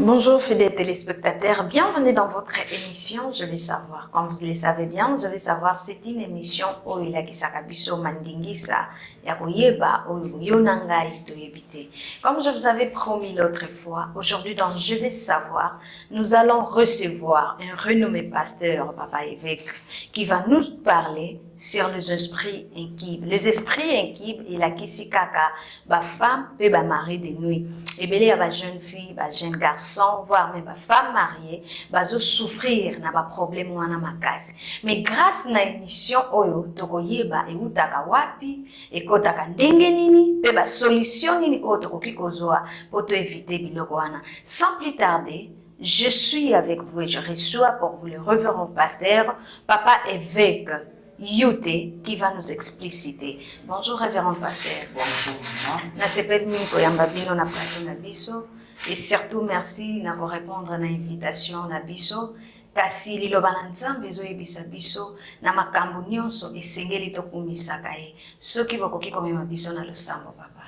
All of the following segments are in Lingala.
Bonjour fidèles téléspectateurs, bienvenue dans votre émission Je vais savoir. Comme vous le savez bien, Je vais savoir, c'est une émission où il y a biso mandingisa ya koyeba oyo nangai toyebite. Comme je vous avais promis l'autre fois, aujourd'hui dans Je vais savoir, nous allons recevoir un renommé pasteur, papa évêque, qui va nous parler sur les esprits inquibes. Les esprits inquibes, il a kisi kaka, ba femme pe ba mari de nuit. Et bien, il y a ba jeune fille, ba jeune garçon, voire même ba femme mariée, ba zo souffrir na ba problème wana makasi. Mais grâce na émission oyo, toko yeba e utaka wapi, e kotaka ndenge nini, pe ba solution nini oyo toko kikozoa, poto éviter biloko wana. Sans plus tarder, je suis avec vous et je reçois pour vous le révérend pasteur, papa évêque, Youte qui va nous expliciter. Bonjour révérend pasteur. Bonjour maman. Na s'appelle Minko Yambabino na plateau na biso et surtout merci na ko répondre na invitation na biso kasi liloba na Nzambe ezoyebisa biso na makambo nyonso esengeli tokumisaka ye soki bokoki komema biso na losambo papa.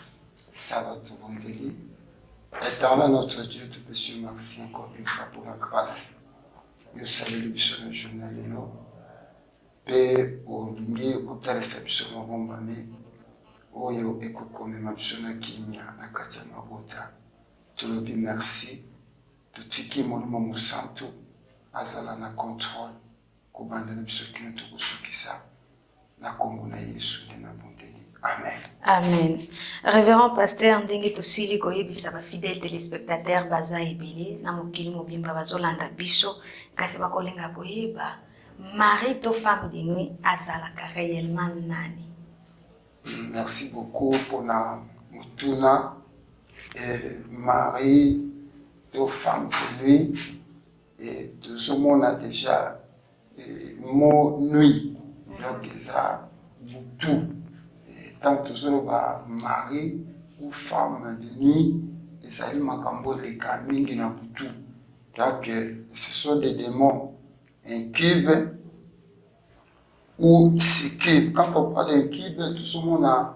Ça va tout bon délire. Éternel notre Dieu, tout précieux, merci encore une fois pour la grâce. Yo salue le biso na journal lelo. Pe olingi otalisa biso mabombami oyo ekokomema biso na kimia na kati ya mabota. Tolobi merci totiki molimo mosantu azala na contrôle kobandela biso kino tokosukisa na kombo na Yesu nde na bondeli. Amen. Amen. Révérend pasteur ndenge tosili koyebisa ba fidèles téléspectateurs baza ebele na mokili mobimba bazolanda biso kasi bakolenga koyeba mari to femme de nuit azalaka réellement nani? Merci beaucoup pour la mutuna. Mari to femme de nuit. Et tout le monde a déjà le mot nuit. Donc, ça tout. Tant que tout le mari ou femme de nuit, et ça lui makambo les camingi na tout. Donc, ce sont des démons. Un cube ou cube. Quand on parle d'un cube, tout le monde a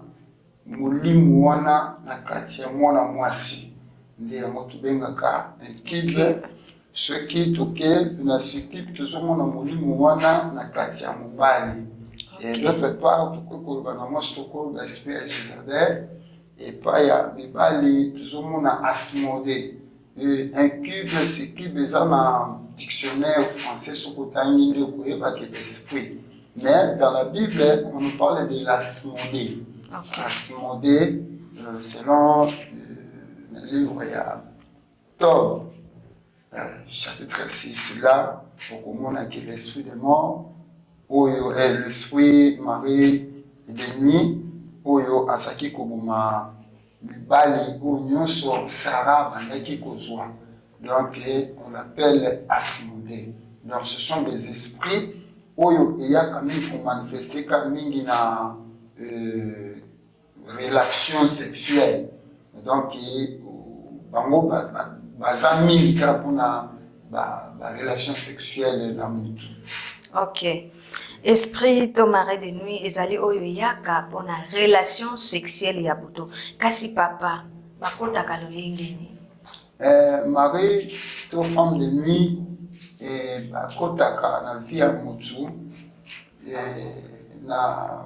mulimu wana na kati ya mwana mwasi. Ndiye motu bengaka un cube. Ce qui toke na s'occupe tout le monde a mulimu wana na kati ya mobali. Et d'autre part, tout le monde a mwasi toko esprit à Jézabel. Et pas ya mibali tout le monde a Asmodée. Un cube, c'est cube dans le dictionnaire français, ce qu'on a mis de l'esprit. Mais dans la Bible, on nous parle de l'Asmodée. Okay. Asmodée, selon le livre Tob, chapitre 6, là, on comprend que l'esprit de mort, ou l'esprit mari de nuit, ou asaki kobuma. Mibali ou nyonso Sarah bandaki kozwa. Donc on l'appelle Asmodée. Donc ce sont des esprits oyo eya kami pour manifester mingi na relation sexuelle. Donc bango baza mingi kaka pona ba relation sexuelle na mutu. OK. Esprit to mari de nuit ezali oyo yaka pona relation sexuelle ya buto. Kasi papa bakotaka lolenge ni. Mari to femme de nuit bakotaka na vie ya mutu na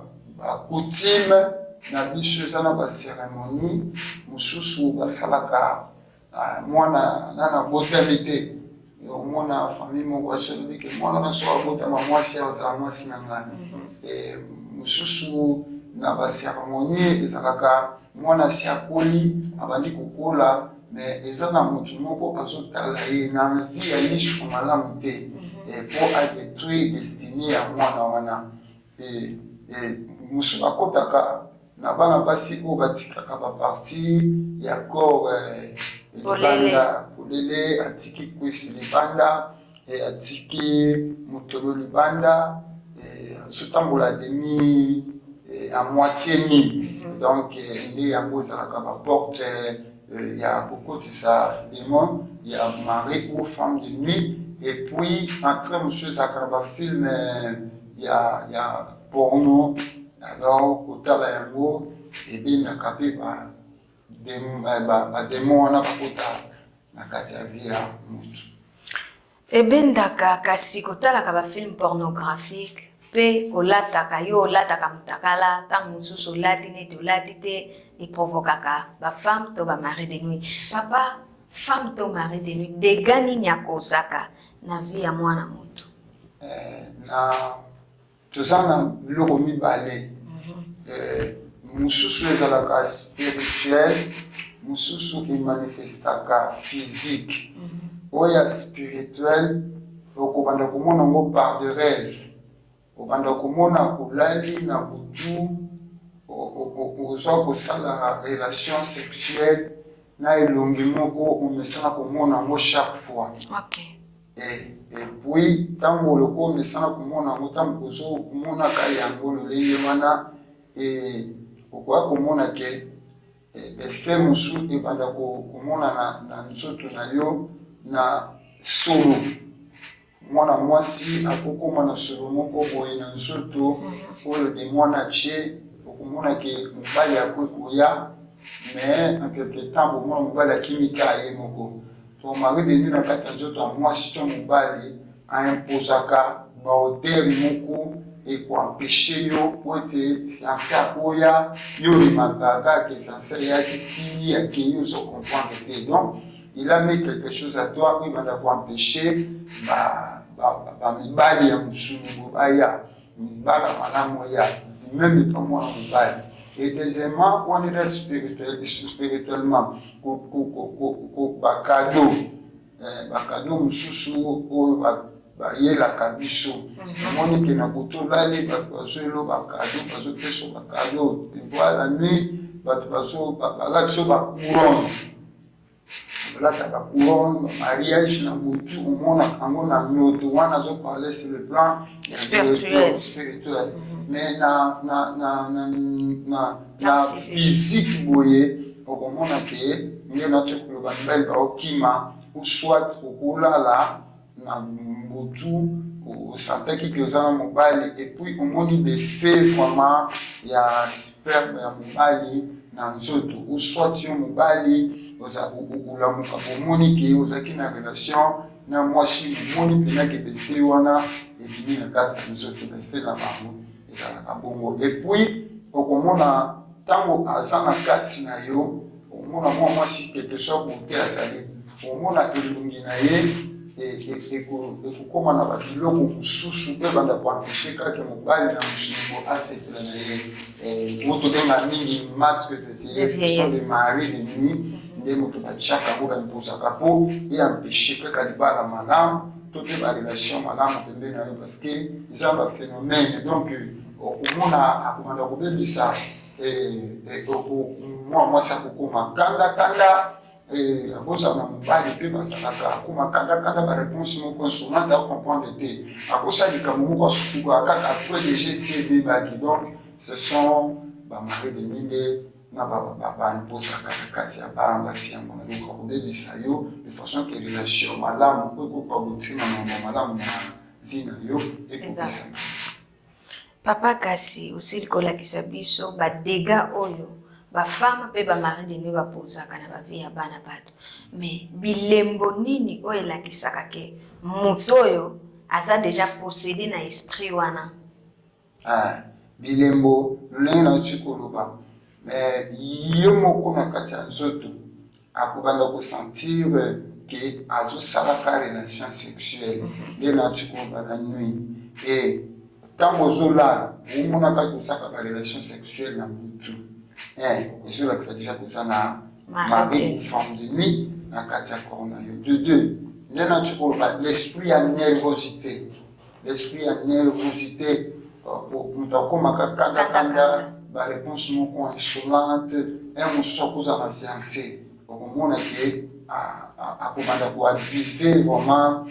coutume na biso eza na ba cérémonie mususu basalaka mwana na botami te. Mwana famille moko asobi ke mwana na so abotama mwasi azala mwasi na ngani. Mususu na ba cérémonie ezalaka mwana si akoli abandi kokola mais eza na mutu moko azotala ye na vie ya lisu malamu te pour adétruire destinée ya mwana wana. Mususu akotaka na bana basi oyo batikaka baparti ya corps libanda polele atiki kwesi libanda atiki motolo libanda sotambola demi à moitié ni. Donc nde yango ezalaka baporte ya kokotisa démon ya mari ou femme de nuit. Et puis entre monsieur ezalaka na bafilme ya porno. Alors kotala yango ebendaka mpe badémon wana bakota na kati ya vie ya mutu. Ebendaka kasi kotalaka ba film pornographique pe olataka yo olataka mutakala tango mosusu olati neti olati te eprovokaka ba femme to ba mari de nuit. Papa, femme to mari de nuit dega nini akozaka na vie ya mwana mutu? Na toza na biloko mibale. Mosusu ezalaka spirituel, mosusu emanifestaka physique. Oya spirituel, okobanda komona ngo par de rêve. Okobanda komona olali na butu, ozwa kosala relation sexuelle na elongi moko omesana komona ngo chaque fois. Ok. Et puis, tango oloko omesana komona ngo tango ozo komona ka yango lolenge wana, okoya komona ke efe mosu ebanda komona na nzoto na yo na solo. Mwana mwasi akokoma na solo moko boye na nzoto oyo de mwana che okomona ke mobali akoya mais en quelque temps bomona mobali akimika ye moko. To mari de nuit na kati ya nzoto ya mwasi to mobali aimposaka bahotere moko ekoempêche yo po ete fiancé akoya yo limaka kaka fiancé yaki ti akei ozo comprendre te. Donc il a mis quelque chose à toi qui va empêcher mibali ya musunu baya mibala malamu ya même pas moi mibali. Et deuxièmement, on est spirituellement bakado mususu oyo bayelaka biso omoni ke na kotolali bato bazoelo bakado bazopesa bakado voile la nuit bato balaki so bacouronne balataka couronne mariage na butu omonaka yango na mioto wana azoparle sur le plan spirituel. Mais na physique boye okomona ke nge nati koloba mibali baokima ou soit okolala na butu osantaki ke oza na mobali et puis omoni befe vraiment ya sperme ya mobali na nzoto ou soit yo mobali olamuka bomoni ke ozaki na relation na mwasi omoni mpenaki befe wana ebimi na kati ya nzoto befe na bango ezalaka bongo. Et puis okomona ntango aza na kati na yo omona mwa mwasi quelque soit bote azali omona elongi na ye ekokoma na babiloko mosusu mpe banda koempêche kaka mobali na mosungo asepela na ye oyo tobenga mingi masque de vieillesse de mari de nuit nde moto batiaka yango bamipozaka mpo eempêche kaka libala malamu to mpe barelation malamu pembe na yo parce que eza baphénomène. Donc okomona akomanda kobebisa mwa mwasi akokoma kanda abozala na mobali mpe bazalaka akoma kanda baréponse moko nsonga nda comprendre te akosa likambo moko asukuka kaka après déjà esebebaki. Donc ce sont bamari de minde na banipozaka na kati ya basi yango na luka kobebisa yo de façon ke relation malamu po ekoka botina na malamu na vie na yo ekokisana. Papa kasi osili kolakisa biso badega oyo bafama mpe bamari de nuit bapozaka na bavie ya bana bato, mais bilembo nini oyo elakisaka ke moto oyo aza deja possédé na esprit wana? Bilembo lolenge nauti koloba mais yo moko na kati ya nzoto akobanda kosentir ke azosalaka relation sexuelle nde nauti koloba na nuit. Et ntango ozolala omonaka kosaka barelation sexuelle na butu ezolakisa deja koza na mari ou femme de nuit na kati ya corps na yo. De deux nde nauti koloba l'esprit ya nervosité. L'esprit ya nervosité moto akomaka kanda baréponse moko insolente mosusu akoza na fiancé okomona ke akomanda koabuse vraiment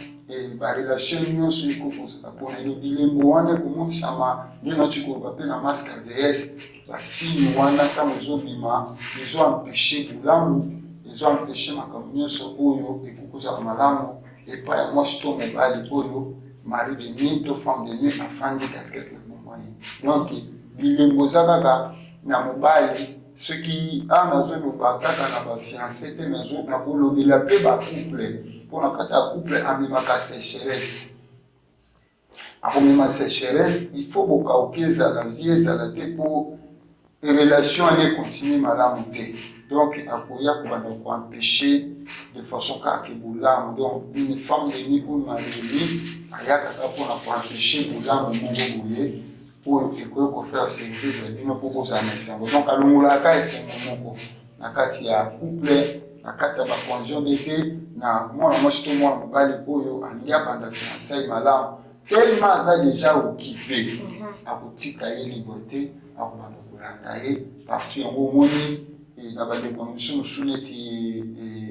barelation nyonso ekokozala mpona yo. bilembo wana ekomonisama nde nauti koloba mpe na masque AVS basigne wana ntango ezobima ezoempêche bolamu ezoempêche makambo nyonso oyo ekokozala malamu epai ya mwasi to mobali oyo mari de nuit to femme de nuit afandi quelque moyen. Donc bilembo eza kaka na mobali ce qui a nazo le bakaka na ba fiancé te nazo na kolobela pe ba couple pour na kata couple amemaka sécheresse. Amemaka sécheresse, il faut bokaukiza la vie ezala te pour relation allait continuer malamu te. Donc akoya kobanda ko empêcher de façon kaka bulamu. Donc une femme de ni ou mari ni ayaka pour na ko empêcher bulamu mongo boye pour que faire service de nous pour qu'on s'amène. Donc alongolaka esengo moko na kati ya couple na kati ya ba conjoint d'été na mwana mwasi to mwana mobali oyo alia banda fiançailles malamu tellement aza déjà occupé akotika ye liberté akomanda kolanda ye partout yango omoni na bandeko mosusu neti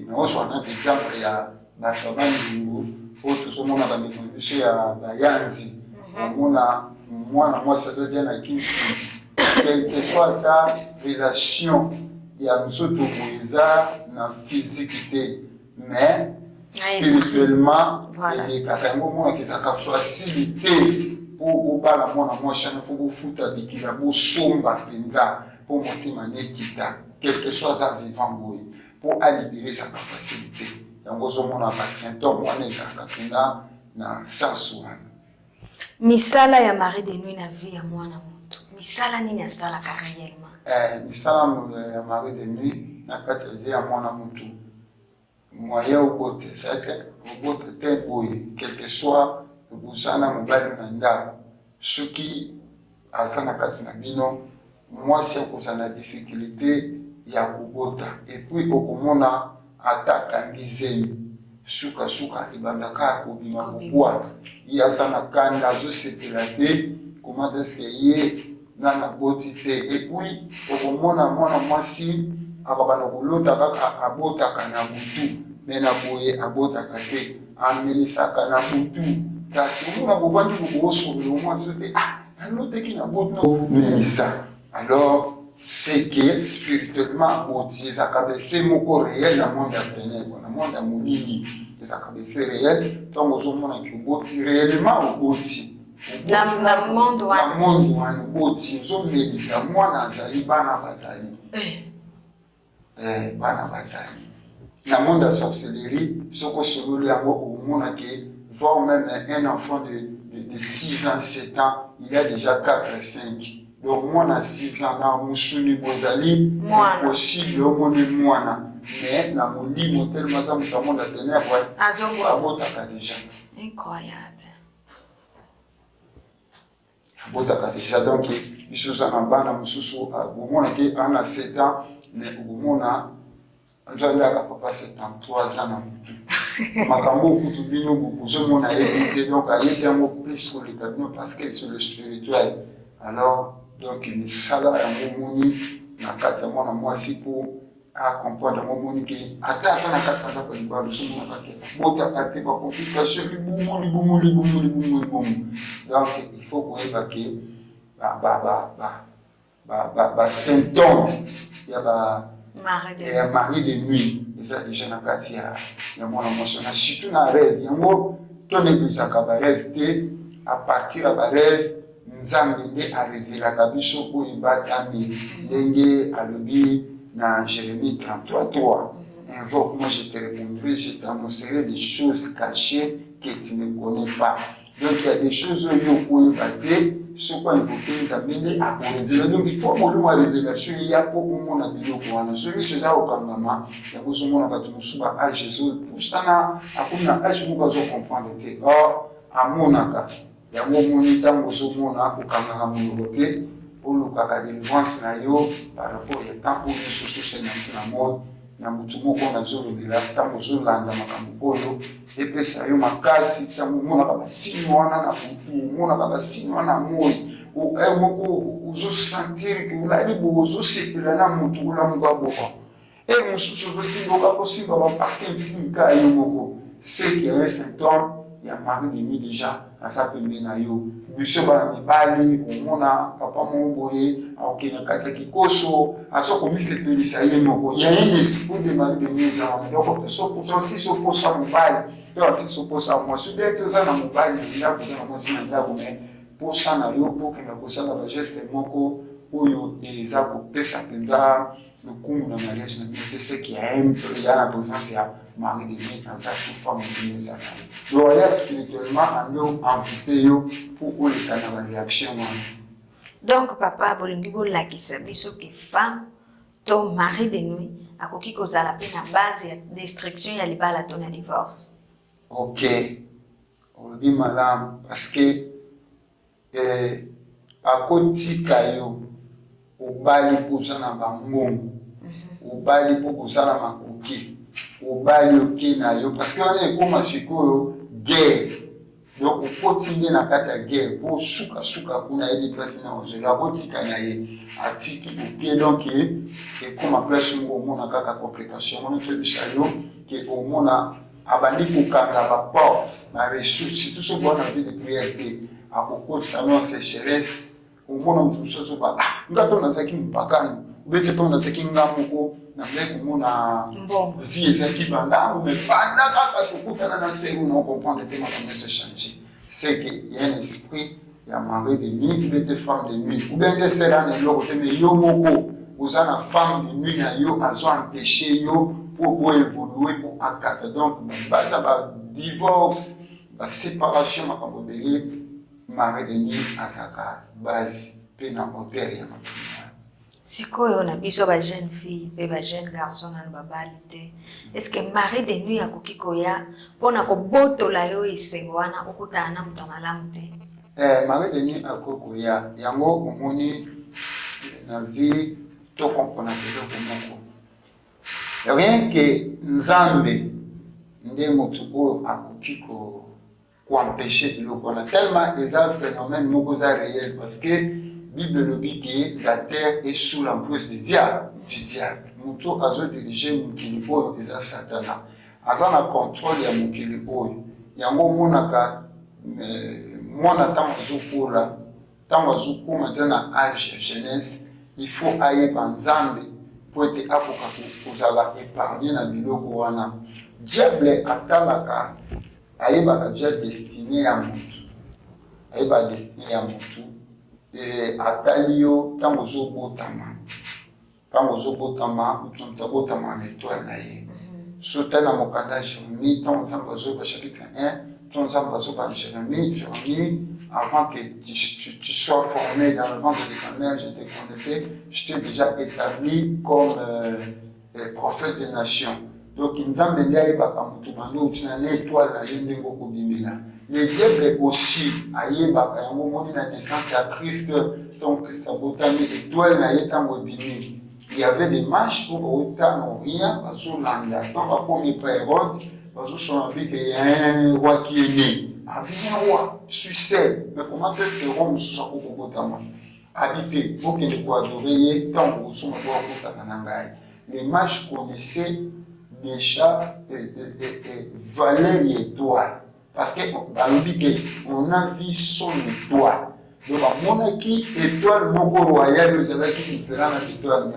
na ozwa exemple ya bato balingo oyo tozomona bandeko biso ya bayanzi omona mwana mwasi aza dia na kisi quelque soit ta relation ya nzoto boye eza na physique te mais spirituellement elekaka yango omonaka ezalaka facilité po obala mwana mwasi ana fo bofuta bikila bosomba mpenza mpo motema nekita quelque soit aza vivant boye po alibere ezalaka facilité yango ozomona basymptôme wana ezalaka mpenza na sansu wana. Misala ya mari de nuit na vie ya mwana moto. Misala nini asalaka réellement? Misala ya mari de nuit na kati ya vie ya mwana moto. Moyen obote, c'est que obote te boye, quel que soit bozana mobali na ndako. Soki aza na kati na bino, mwasi akozala difficulté ya kobota. Et puis okomona atakangi zemi. Suka ibandaka kobima kokwa. Iya sana kanda azosepela te comment est-ce que ye nana boti te. Et puis okomona mwana mwasi akabana kolota kaka abotaka na butu me na boye abotaka te amelisaka na butu kasi omona bobandi kokosobela omwa so te aloteki na botu nomelisa. Alors c'est que spirituellement aboti ezaka befe moko réel na monde ya ténèbre na monde ya molili ezaka befe réel ntango ozomona ki oboti réellement oboti na monde wana oboti ozomelisa mwana azali bana bazali bana bazali na monde ya sorcellerie soko sololi yango omona ke voire même un enfant de 6 ans 7 ans il a déjà 4 5. Donc mwana 6 ans na musuni bozali c'est possible omoni mwana mais na molimo tellement ça mutamona ténèbre abotaka déjà. Incroyable. Abotaka déjà donc biso za na bana mususu omona ke ana 7 ans mais omona nzalaka papa 73 ans na mutu makambo okutu bino bozomona éviter donc ayebi yango plus koleka bino parce que c'est le spirituel. Alors donc misala yango moni na kati ya mwana mwasi mpo acomprendre yango moni ke ata aza na kati aza kolibala osomonaka ke botaka te bacomplication libumu. Donc il faut koyeba ke basymptôme ya mari de nuit eza déjà na kati ya mwana mwasi na surtout na rêve yango tonéglisaka barêve te à partir ya barêve nzambe nde arevelaka biso oyo ebatami ndenge alobi na Jérémie 33:3 invoque moi je te répondrai je t'annoncerai des choses cachées que tu ne connais pas. Donc il y a des choses oyo te soko invoqué nzambe nde akorevela. Donc il faut molimo ya révélation ya po komona biloko wana soki eza kokangama ya kozomona bato mosusu ba age ezopusana akomi na age moko azocomprendre te or amonaka yango omoni ntango ozomona okangaka monoko te olukaka délivrance na yo par rapport ya temps oyo mosusu senansi na mode na motu moko nazolobela ntango ozolanda makambo oyo epesa yo makasi ntango omonaka basini wana na butu omonaka basini wana moi moko ozosentir ke olali bo ozosepela na motu olamuka boka e mosusu ozotindoka kosimba baparte intimika yo moko seki ya symptôme ya mari de nuit déjà aza pembe na yo biso bana mibali omona papa moko boye akokende kati ya kikoso aza komisepelisa ye moko ya ye esprit de mari de nuit eza wana donc si soposa mobali to si soposa mwasi bien toza na mobali na ndako oza na mwasi na ndako me posa na yo pokenda kosala bageste moko oyo eza kopesa mpenza lokumu na mariage na bino te seki ya na présence ya mari de nuit aza tout femme oyo ezala donc aya spirituellement ando amputé yo pour oleka na baréaction wana. Donc papa bolingi bolakisa biso ke femme to mari de nuit akoki kozala pe na base ya destruction ya libala to na divorce. Ok, olobi malamu parce que akotika yo obali poza na bangongo obali po kozala makoki obali oke na yo parce que wana ekoma sikoyo guerre donc okoti nde na kati ya guerre po sukasuka kuna yedi place na ozelo akotika na ye atiki oke donc ekoma place ngo omona kaka complication mona tobisa yo ke omona abandi kokanga baporte baressource surtout soki wana vie de prière te akokotisa no sécheresse omona motu mosusu ozoba nga to nazalaki mopakani ubete to nazalaki nga moko na mbe komona vie ezalaki bandamu mais banda kaka tokutana na seru na ocomprendre te makambo eza changer c'est que y a un esprit ya mari de nuit ubete femme de nuit ubete sera na eloko te mais yo moko oza na femme de nuit na yo azo empêché yo pour évoluer pour akata donc baza ba divorce ba séparation makambo bele mari de nuit azaka base pe na hauteur ya makambo. Sikoyo na biso ba jeune fille pe ba jeune garçon na babali te est-ce que mari de nuit akoki koya pona ko botola yo esengo wana okutana na mutu malamu te? Mari de nuit akokoya yango omoni na vie to comprendre eloko moko rien que nzambe nde motu oyo akoki koempêcher biloko wana tellement eza phénomène moko eza réel parce que Bible lobi que la terre est sous l'emprise du diable. Motu azo diriger mokili oyo eza satana aza na contrôle ya mokili oyo yango omonaka mwana ntango azokola ntango azokoma ntia na age ya jeunesse il faut ayeba nzambe po ete akoka kozala épargne na biloko wana. Diable atalaka ayebaka déjà destiné ya motu ayeba destiné ya motu atali yo ntango ozobotama motu abotama na étoile na ye so tali na mokanda Jérémie ntango nzambe azoyoba chapitre 1 ntango nzambe azoba na Jérémie avant que tu sois formé dans le ventre de ta mère, je t'ai connaissé, je t'ai déjà établi comme prophète des nations. Donc, il nous a demandé à l'étoile, les diables aussi, à la naissance à Christ, donc Christ a botami étoile, il y avait des marches pour autant rien, parce que l'an donc, premier père Hérode, parce que son avis qu'il y a un roi qui est né. Un roi, je suis seul. Mais comment est-ce que Rome soit au Botama? Habiter, pour qu'il ne soit adoré, tant que son les mages connaissaient déjà valer l'étoile. Parce qu'on a vu son étoile. Donc, mon étoile, mon royal, nous avons différentes étoiles.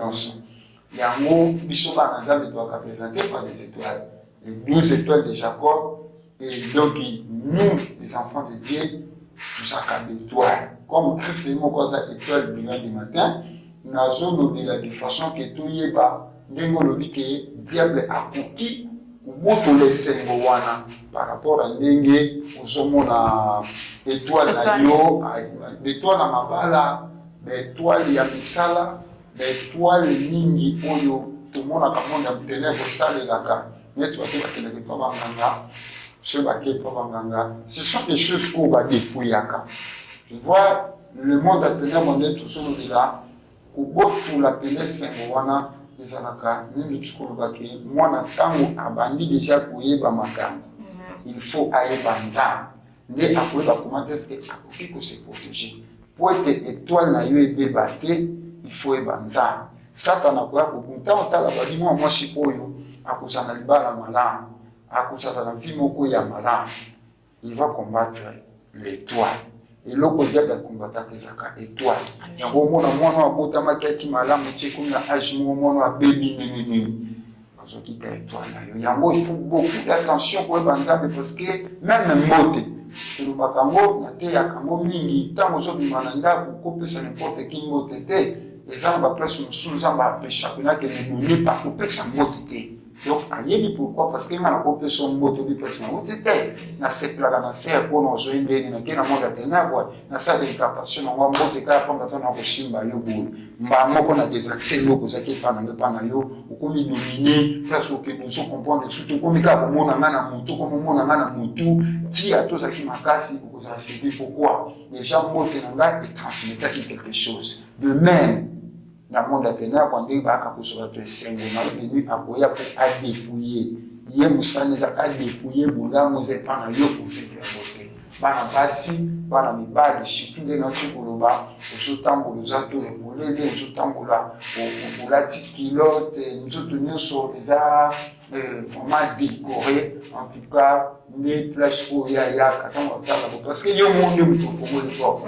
Il y a un mot, Bissoba Nazam doit représenter par des étoiles. Les 12 étoiles de Jacob. Et donc, nous, les enfants de Dieu, nous avons l'étoile. Comme Christ est mon étoile du matin, nous avons de façon que tout y est bas. Nous avons dit que le diable a conquis pour les Sengowana par rapport à Nengue, aux hommes à l'étoile à Yo, l'étoile à Mabala, l'étoile à Misala, l'étoile Ningi Oyo, tout le monde a commandé à obtenir le sale et la carte. Ce sont des choses qu'on va dépouiller. Je vois le monde à tenir mon être tout seul là, pour l'appeler Saint-Moana, les Anaka, même le Tchoukoubaki, moi, Natango, abandi déjà pour y Bamakan. Il faut aller banza. Mais après, comment est-ce qu'il faut se protéger? Pour être étoile, na yo et bébaté, il faut y banza. Satan a quoi pour qu'on t'a la badi, moi, je suis pour yo, à cause de la malade. Il va combattre l'étoile. Et l'autre diable va combattre l'étoile. Il y a un moment où on a qui malam, comme la âge, moment où baby il y a il faut beaucoup d'attention pour les parce que même moté. Le batango, na te ya kango mingi, tant aux autres mananda, pour couper ça n'importe qui moté. eza na place mosusu nzambe apesha mpena ke nemoni bakopesa mbote te. Donc ayebi pourquoi parce que nga nakopesa mbote obi place na uti te nasepelaka na se mpona ozwi ndenge nake na monde atenabwa nasala incartation nango mbote kaka mpanga to na kosimba yo boye mbala moko na déverse eloko ozaki epa na yo okomi domine place okende ozokomprendre surtout okomi kaka komona nga na motu komomona nga na motu tia to ozalaki makasi okozala servi pourquoi déjà mbote na ngai etransmetaki quelque chose de même na monde atena kwa ndenge baka kosoba to esengo na lui akoya pour adépouiller ye musane za adépouiller bolango ze pana yo pour vivre beauté bana basi bana mibali surtout de notre koloba ozotambola oza to ebolele ozotambola olati kilote nzoto nyonso eza vraiment décoré en tout cas nde place oyo yayaka ntango otala parce que yo monde moto ofongoli poko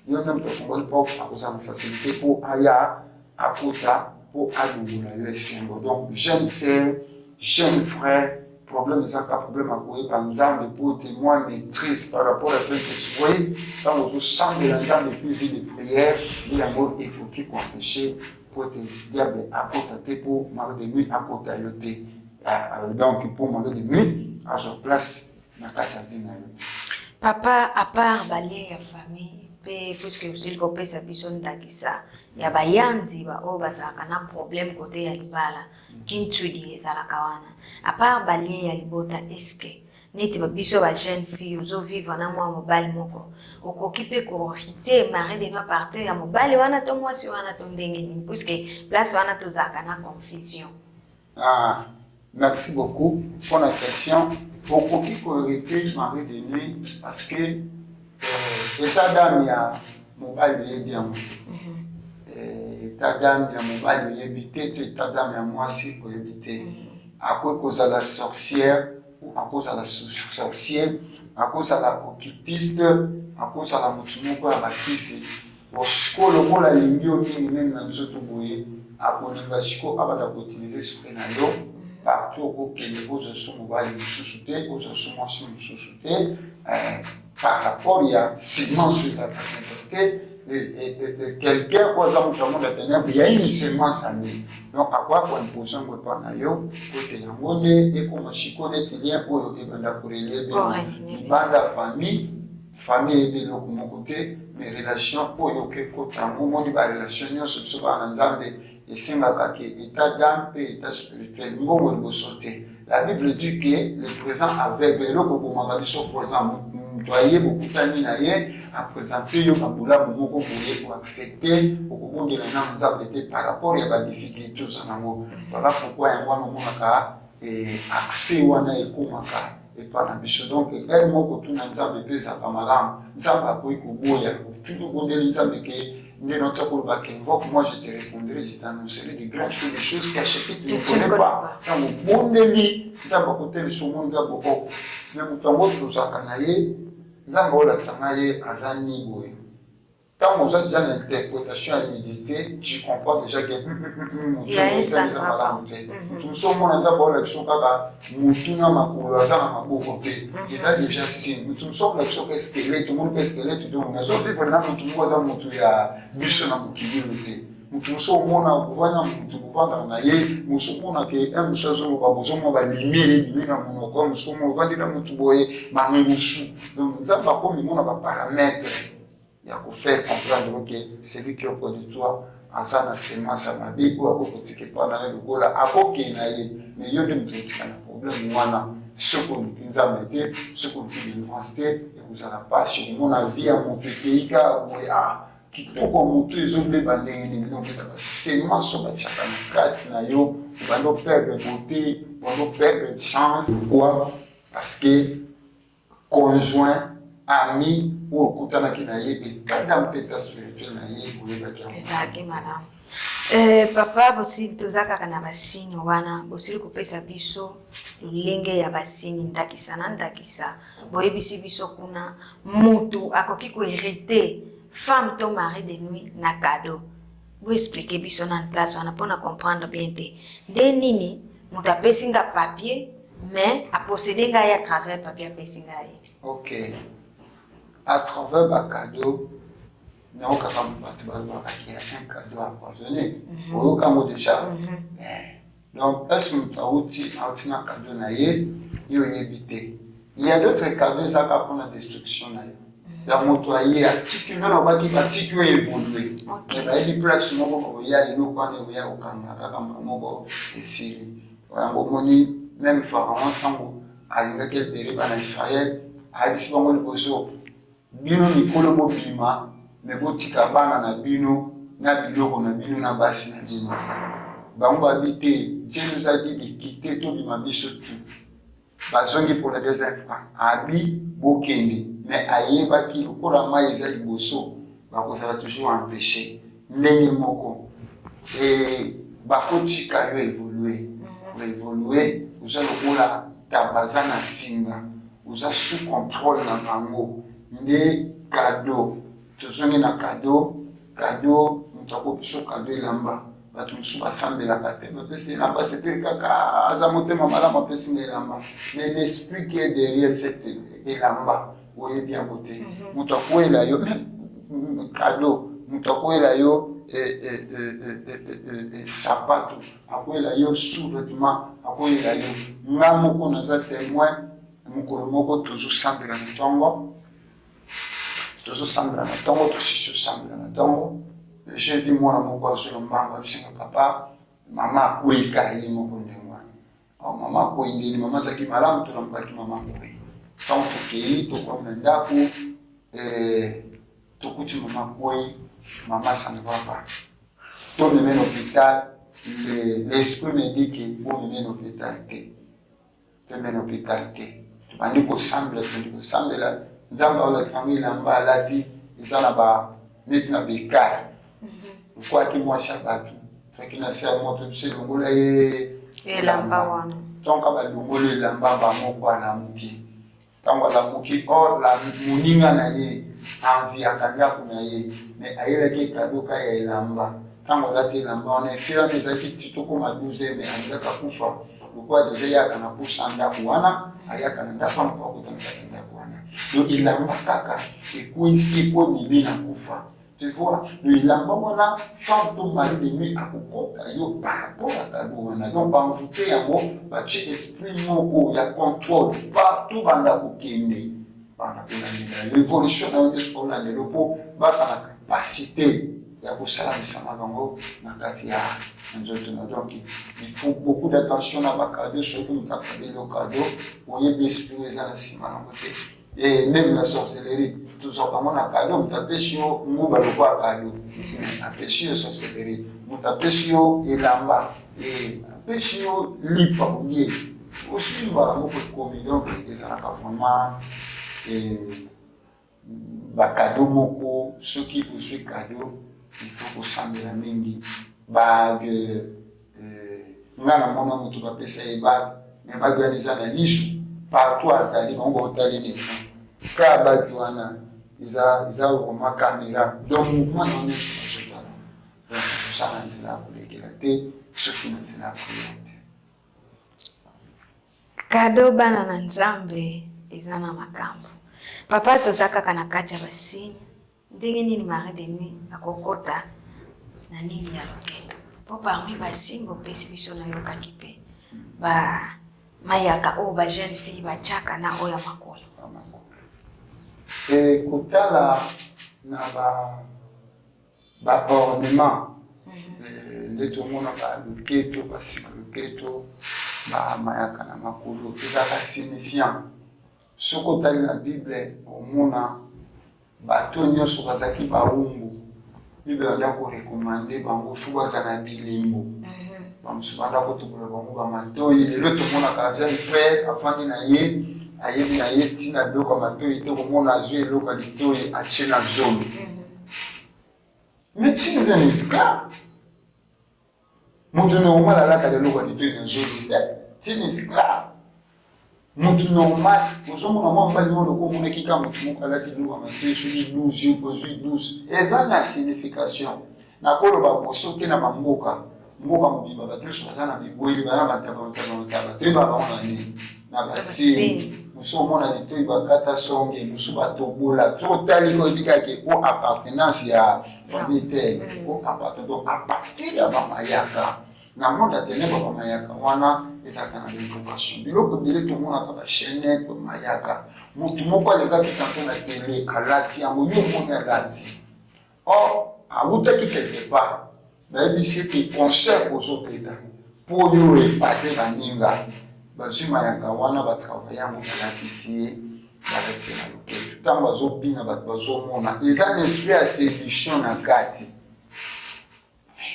yo même tofongoli poko akozala na facilité mpo aya akota mpo alongola yo esengo donc jeune sœur jeune frère problème ezaka problème akoyeba nzambe mpo témoin maîtrise par rapport à Saint-Esprit ntango ozosambela nzambe puis vie de prière nde yango ekoki koempêche mpo te diable akota te mpo mari de nuit akota yo te donc mpo mari de nuit azwa place na kati ya vie na yo. Papa, à part balien ya famille, puisque aussi le kopesa biso ndakisa ya bayandi ba o bazalaka na problème côté ya libala kintudi ezalaka wana à part balien ya libota eske neti ba biso ba jeune fille ozo vivre na mwa mobali moko okoki pe korite mari de no partir ya mobali wana to mwasi wana to ndenge ni puisque place wana tozalaka na confusion. Merci beaucoup pour la question. Okoki korite mari de nuit parce que état d'âme ya mobali oyebi yango état d'âme ya mobali oyebi te to état d'âme ya mwasi koyebi te akoki kozala sorcière ou akozala sorcière akozala occultiste akozala motu moko ya bakisi sikoyo lokola alingi yo mingi mingi na nzoto boye akolinga sikoyo abanda koutilize esprit na yo partout okokende ozoso mobali mosusu te ozoso mwasi mosusu te par rapport ya sémence ezalaka parce que quelqu'un ko aza moto yango datenable ya une sémence ani donc akoya koimpose yango epa na yo kote yango nde ekoma sikoyo neti lien oyo ebanda korele libanda famille ebe eloko moko te mais relation oyo okekota yango omoni barelation nyonso biso bana na nzambe esengaka ke état d'âme mpe état spirituel mbongo liboso te. La Bible dit que le présent aveugle eloko bomaka biso présent moto ayeba okutani na ye apresente yo babulamu moko boye koaccepte okobondela na nzambe te par rapport ya badifficulté oza nango voilà pourquoi yango wana omonaka accès wana ekomaka epa na biso donc ele moko tuna nzambe mpe ezalaka malamu nzambe akoki koboya tuna obondeli nzambe ke nde notre koloba qu'invoque moi je te répondrai je t'annoncerai de grandes choses des choses cachées que tu ne connais pas ntango obondeli nzambe akotelisa omoni nga bokoko me moto yango tozalaka na ye nzambe olakisa na ye aza ni boye ntango oza déjà na interprétation ya médité tu comprends déjà que motueza malamu te motu mosu omona nzambe olakisa kaka motu na makolo aza na maboko te eza déjà signe motu mosu olakisa ka eskelete omoni mpe eskelete to nazovivre na motu moko aza motu ya biso na mokili oyo te motu mosu omona okovanda motu kovandaka na ye mosu omona ke mosu azoloba bozomona balimiere ebimi na monoko mosu omona ovandi na motu boye bangusu donc nzambe akomi mona baparametre il faut faire comprendre que celui qui est auprès de toi, en ça, na sémence à ma vie, ou à côté de pendant le gola, à côté de mais il y a des problèmes, moi, ce qu'on nous a mis, ce qu'on nous a dit, et vous allez pas sur mon avis, à mon pays, qui tout comme tous les autres bandés, donc sémence sur la chacun, on va perdre beauté, on va perdre chance, pourquoi? Parce que conjoint, ami ou okutanaki na ye etanda mpeta spirituel na ye oyebaki yango ezalaki malamu. Papa bosi toza kaka na basini wana bosili kopesa biso lolenge ya basini ndakisa na ndakisa boyebisi biso kuna motu akoki koherite femme to mari de nuit na cadeau boexplike biso na place wana mpona comprendre bien te nde nini moto apesi nga papier mais aposede ngai à travers papier apesi ngai. Ok. À travers ma cadeau, Non, quand tu vas voir qu'il y a un cadeau empoisonné. Au cas déjà. Donc, est-ce que tu as un cadeau naïe, il y a évité. Il y a d'autres cadeaux, ça va prendre la destruction naïe. La moto a été articulée, on va dire articulée évoluée. Il y a des places où il y a des gens qui ont au Canada, même Pharaon, avec quel période en Israël, avec ce moment de Bozo, Bino Nicolo Bobima, mais Botika Bana na Bino, na Biloko na Bino na Basi na Bino. Bango habité, Dieu nous a dit de quitter tout le monde surtout. Bazongi pour les deuxième fois. Abi Bokende, mais Ayeba qui le Korama Ezali Bosso, Bako ça va toujours empêcher. Nene Moko. Et Bako Chika évoluer. Évoluer, vous allez voir Tabaza na Singa, vous avez sous contrôle na Bango. Des cadeaux, toujours na cadeau, nous avons besoin cadeau elamba. Batumsu basambe la patte, mais c'est elamba, c'était kaka azamote mamala ma pesi elamba. Mais l'esprit qui est derrière cette elamba, vous voyez bien beauté. Mutako ela yo cadeau, mutako ela yo sapato, akwela yo sous-vêtement, akwela yo ngamoko naza témoin, mukolo moko toujours semble na tongo. Toujours semble na tongo, toujours semble na tongo. J'ai vu moi mon corps sur le banc, je suis papa, maman oui kayi mon condemné. Oh maman oui ndi maman zaki malamu tunambaki maman oui. Donc tukei tuko ndako tukuti maman oui, maman ça ne va pas. Toi me mets à l'hôpital, l'esprit me dit que bon me mets à l'hôpital té. Tu me mets à l'hôpital té. Tu m'as dit qu'on semble là. Nzamba ola sangi lamba lati izana ba neti na bekai. Kwa ki mwa shabatu. Faki na sia moto tse longola lamba wana. Tonka ba longola lamba ba moko na muki. Tango la muki or la muninga na ye envie akanya kuna ye. Mais ayela ke kadoka ya lamba. Tango la te lamba on est fier des acquis kitoko ma 12 mais andaka kufa. Pourquoi déjà yaka na pusanda kuana ayaka na ndafa kwa kutanga kuana. Donc il a makaka et kuisi kwa bibi na kufa. Tu vois, il a pas femme ton mari de nuit à kokota yo par rapport à ta douane. Donc en fouté à moi, bah tu esprit mon il y a contrôle partout dans la kokende. Pendant que l'évolution dans le sport là le repos, bah ça la capacité. Il y a beaucoup ça mais ça m'a donné na katia. Donc il faut beaucoup d'attention à ma cadeau, surtout nous taper le cadeau. Vous voyez des esprits les anciens à côté. Et même la sorcellerie, tout ça, comme on a cadeau, on tape sur nous, on va cadeau. On tape sur sorcellerie, on tape sur elamba, et on tape sur lipa, oublié. Aussi, on va beaucoup de commis, donc, les enfants, vraiment, et cadeau, moko, ceux qui posent cadeau, il faut qu'on s'en la mingi, bague, on a la monnaie, on va payer bague, mais bague, il y a des niches. Partout à Zali, on va retarder les gens. Car Badouana, ils ont vraiment caméra. Donc, le mouvement, on est sur ce talent. Donc, ça, on est là pour l'égalité, ce qui est là pour l'égalité. Kado bana na nzambe, izana makambo. Papa tozaka kana kati ya basini. Ndenge nini mari de nuit, akokota, na nini ya lokela. Po parmi basingo, pesi biso na yoka kipe. Mayaka o ba jeune fille ba chaka na oya makolo. Et kutala na ba ornement. Le tout monde ba luketo ba sikluketo ba mayaka na makolo. Ça signifiant. Soko tali na Bible omona ba tonyo so bazaki ba umbu. Bible nda ko recommander bango fuba za na bilimbo. Bamusubanda ko tukola bango ba matoyi le tout monde a déjà frère afandi na ye ayebi na ye tina biloko matoyi te komona azwi eloko litoyi atie na zolo. Mais tu es un esclave. Mutu normal alaka eloko litoyi na zolo te. Tu es un esclave. Mutu normal ozomona mwa mbali moko komona kika mutu moko alaki biloko matoyi soki 12 yo kozwi 12 eza na signification na koloba boso te na bamboka. Mboka mobimba bato nyonso baza na biboyeli bana bataba te babaona nini na basini Nous on a dit il va kata songe, nous sommes à Tobola, tout tali ko bika ke ko appartenance ya famille tel, ko appartenance à partir ya bamayaka. Na monde tene bamayaka wana ezaka na vocation. Biloko bile tout monde a ba chaîne bamayaka. Mutu moko le gars qui est na télé alati ya moyo monde alati. Or, à outaki quelque part, mais c'est que concert aux autres états. Pour nous épater la ninga. Bazuma yanga wana batravailler en pâtissier avec la loquette tant bazopina bazomona eza esprit à séduction na kati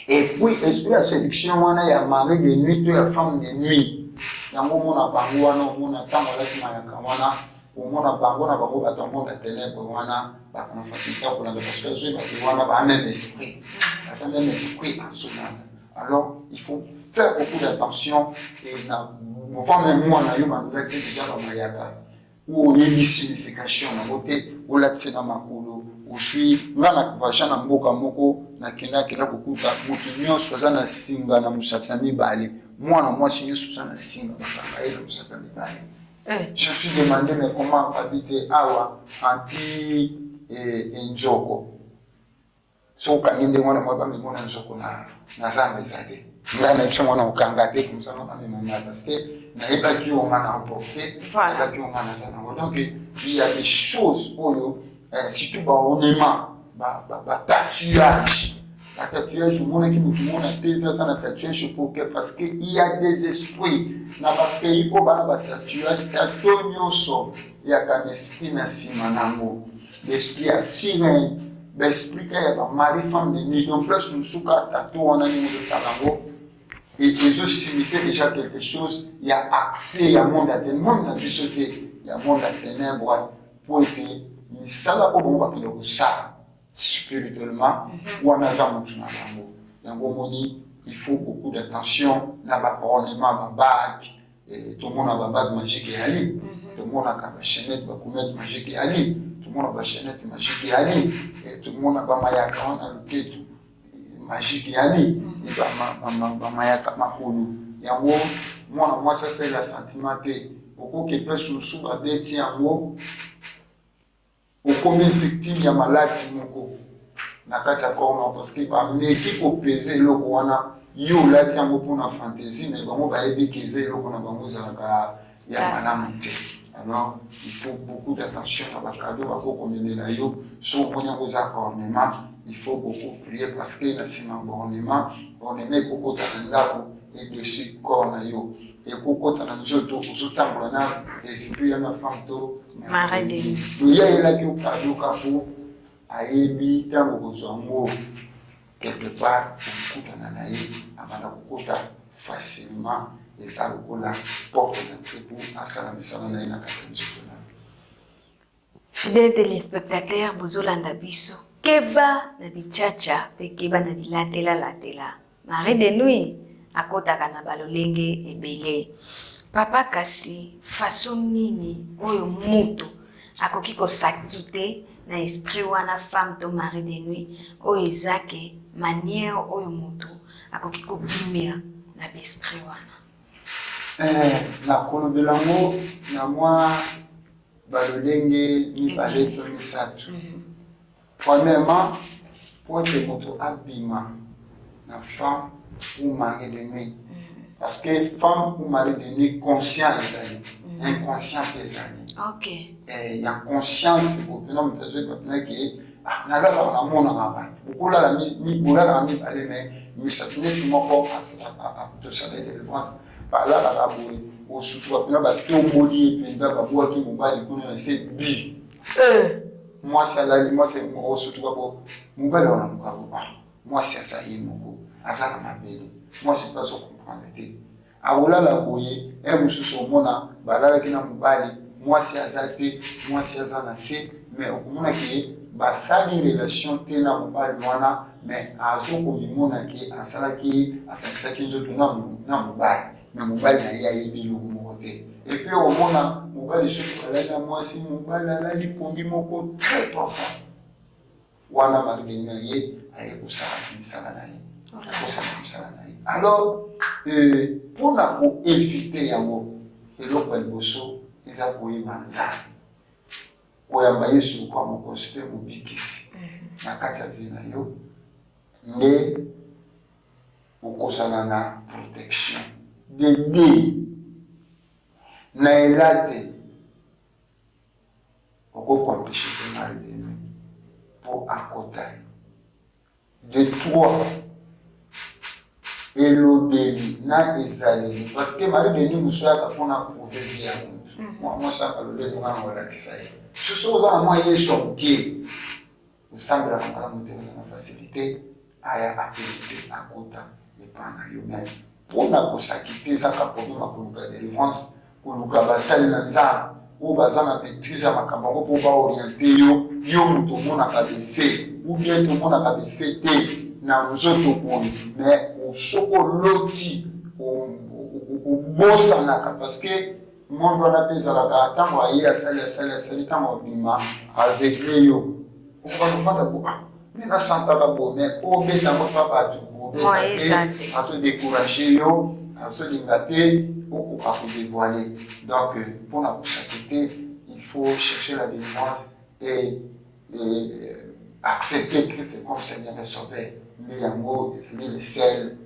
et puis esprit à séduction wana ya mari de nuit to ya femme de nuit yango mona bango wana mona tango la yanga wana omona bango na bango batombo na ténèbres wana ba kana facilité pour la persuasion ba wana ba même esprit ça même esprit absolument. Alors il faut faire beaucoup d'attention et enfin même moi na yo manula déjà ba mayaka ou yeli signification na bote ou la tsena makolo ou suis ngana kuvasha na mboka moko na kena kokuta mutu nyonso aza na singa na musaka mibale mwana mwasi nyonso aza na singa bakanga ye na musaka mibale. Je suis demandé mais comment habiter awa anti njoko so kangende mwana mwaba mimona njoko na zamba ezate ngana ncho mwana ukanga te kumsanga ba mimona parce que na eba ki on a emporté eba ki on a zana donc il y a des choses pour surtout ba ornement ba tatouage la tatouage mona ki mutu mona te ta na tatouage pour que parce que il y a des esprits na ba pays ko ba tatouage tatonyo so ya kan esprit na sima nango l'esprit a siren l'esprit qu'il y a mari femme de nuit donc plus nous souka tatou on a niveau de talango et Jésus signifie déjà quelque chose il y a accès il y a monde à ténèbres monde à il y a monde à ténèbres pour que ni sala ko bon bakile ko ça spirituellement ou en azam tuna bango yango moni il faut beaucoup d'attention na ba ornement ba bague et tout le monde a ba bague magique et ali tout le monde a ba chaînette ba comète magique et ali tout le monde a ba chaînette magique et ali et tout le monde a ba mayaka on a le tête magique et ali et ba mayaka makulu yango moi ça c'est la sentimenté beaucoup qui peut sous ba beti yango au combien victime ya malade moko na kati ya corps parce que ba meki ko peser loko wana yo lati yango pona fantaisie mais bango ba yebi keze loko na bango zalaka ya malamu te. Alors il faut beaucoup d'attention à la cadeau à beaucoup mener la yo so ponya ko za ornement il faut beaucoup prier parce que la sima ornement on aime koko tananda et dessus corps na yo et koko tananda nzoto uzotambola na esprit ya na femme to Maradi. Il y a là qui cadeau kapo ayebi tango kozwango quelque part kokutana na ye abanda kokuta facilement eza lokola porte na tribu asala misala na ye na kati ya nzoto na Fidèles téléspectateurs bozolanda biso keba na bichacha mpe keba na bilatela Marie de nuit akotaka na balolenge ebele papa kasi façon nini oyo mutu akoki kosaki te na esprit wana femme to mari de nuit oyo ezake manière oyo mutu akoki kobimia na besprit wana na kolobela ngo na mwa balolenge mibale to misato. Premièrement, pour que mutu abima na femme ou mari de nuit parce que femme ou mari de nuit conscient ezali inconscient ezali. Ok. Il y a conscience pour que l'homme qui na la na mona ngaba bukola la mi bola la mi ale mais ça tenait tout mon corps à tout ça de délivrance par là la boue au sous na ba tomboli et puis ba boa qui mobile ko na c'est bi moi c'est la moi c'est au sous ba mobile on a moi c'est ça y moko asa na mabele moi c'est pas ça comprendre té aola la boye et mususu mona balala kina mobile moi c'est azate moi c'est azana c'est mais on a qui basali relation te na mobali wana mais azo ko mimona ki asala ki asakisa ki nzoto na mobali mais mobali na ye ayebi lugu moko te et puis au mona mobali soki alali na mwasi mobali alali pongi moko très profond wana malgré na ye aye kosala misala na ye kosala misala na ye alors pour na ko éviter yango eloko ya liboso eza koyeba nzambe koyamba yesu kwa mokonzi mpe mobikisi na kati ya vie na yo nde okozala na protection bebe na elate okokompeshe te mari deme mpo akota de toi elobeli na ezaleli parce que mari deme mosoyaka mpona prouve ya mutu mwasi akalobeli wana olakisa ye soso oza na mwa yesu ya moke osambelaka malamu te na facilité aya apelite akota epa na yo meme mpona kosaki te ezaka problème akoluka délivrance koluka basali na nzambe oyo baza na maîtrise ya makambo yango mpo baoriente yo moto omonaka befe ou bien tomonaka befe te na nzoto boye mais soki oloti obosanaka parce que monde wana mpe ezalaka ntango aye asali ntango abima avekle yo okokafanda bo me nasantaka bo me obeta ngo papa atobeta te atodécourage yo azolinga te okoka kodévoile donc mpona kosaki te il faut chercher la délivrance et accepter Christ comme Seigneur et Sauveur nde yango efili le seul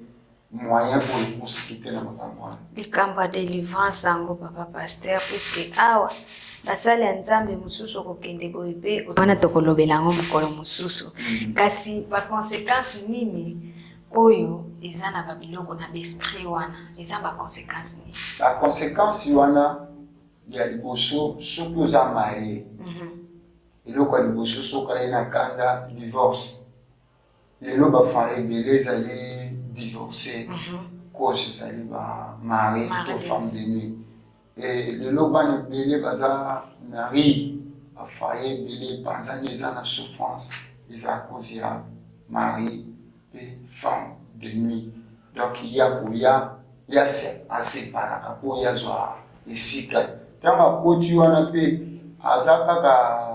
moyen pour ekosaki te na makambo wana likambo ya délivrance yango papa pasteur puisque awa basali ya nzambe mosusu okokende boye mpe wana tokolobela yango mokolo mosusu kasi baconséquence nini oyo eza na babiloko na besprit wana eza baconséquence nini baconséquence wana ya liboso soki oza marie eloko ya liboso soki aye na kanda divorce lelo bafare ebele ezali divorcé cause ezali bamari to femme de nuit lelo bana ebele baza mari bafaye ebele panzani eza na souffrance eza cause ya mari mpe femme de nuit donc ya koya ya aseparaka mpo yazwa esika ntango akoti wana mpe aza kaka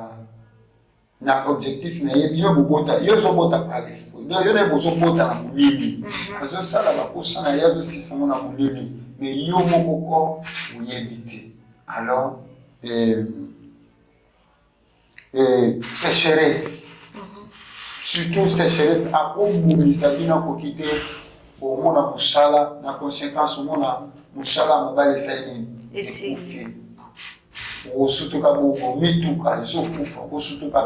na objectif na ye yo bobota yo ozobota par esprit yo na bozobota na molili azosala bakosa na ye azosisango na molili mais yo moko ko oyebi te alors sécheresse surtout sécheresse akobungisa bino akoki te omona mosala na conséquence omona mosala mobali esali ekufi okosutuka bomituka ezokufa okosutuka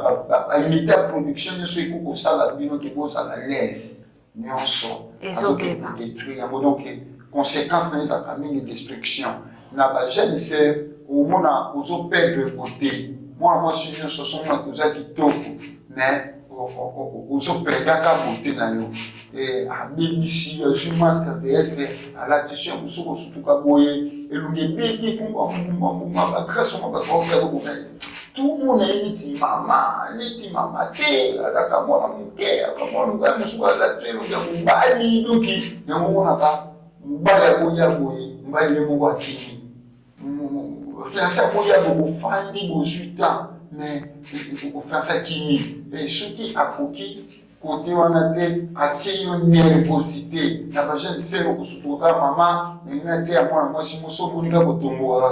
baunité ya production nyonso ekoki kosala bino ke bozala lese nyonso azokidétruire yango donc conséquence na ezalaka mingi destruction na bajeune sœur omona ozoperdre beauté mwana mwasi nyonso osomona koza kitoko mais ozoperdaka beauté na yo abebisi azwi masque vs alatisi yango soki osutuka boye elongi ebeki kumbambumba bagrâce ngo bakaokaokoka tumona ye neti mama te azaka mwana moke akamwana mobali mosuku azati elongi ya mobali doki yango monaka mobali akoya boye mobali ye moko akimi fiance akoya bo bofandi bozwi temps mais ofiance akimi soki akoki kote wana te atie yo nervosité na bajeune sere okosutuka mama nengina te ya mwana mwasi moso bolinga kotomboka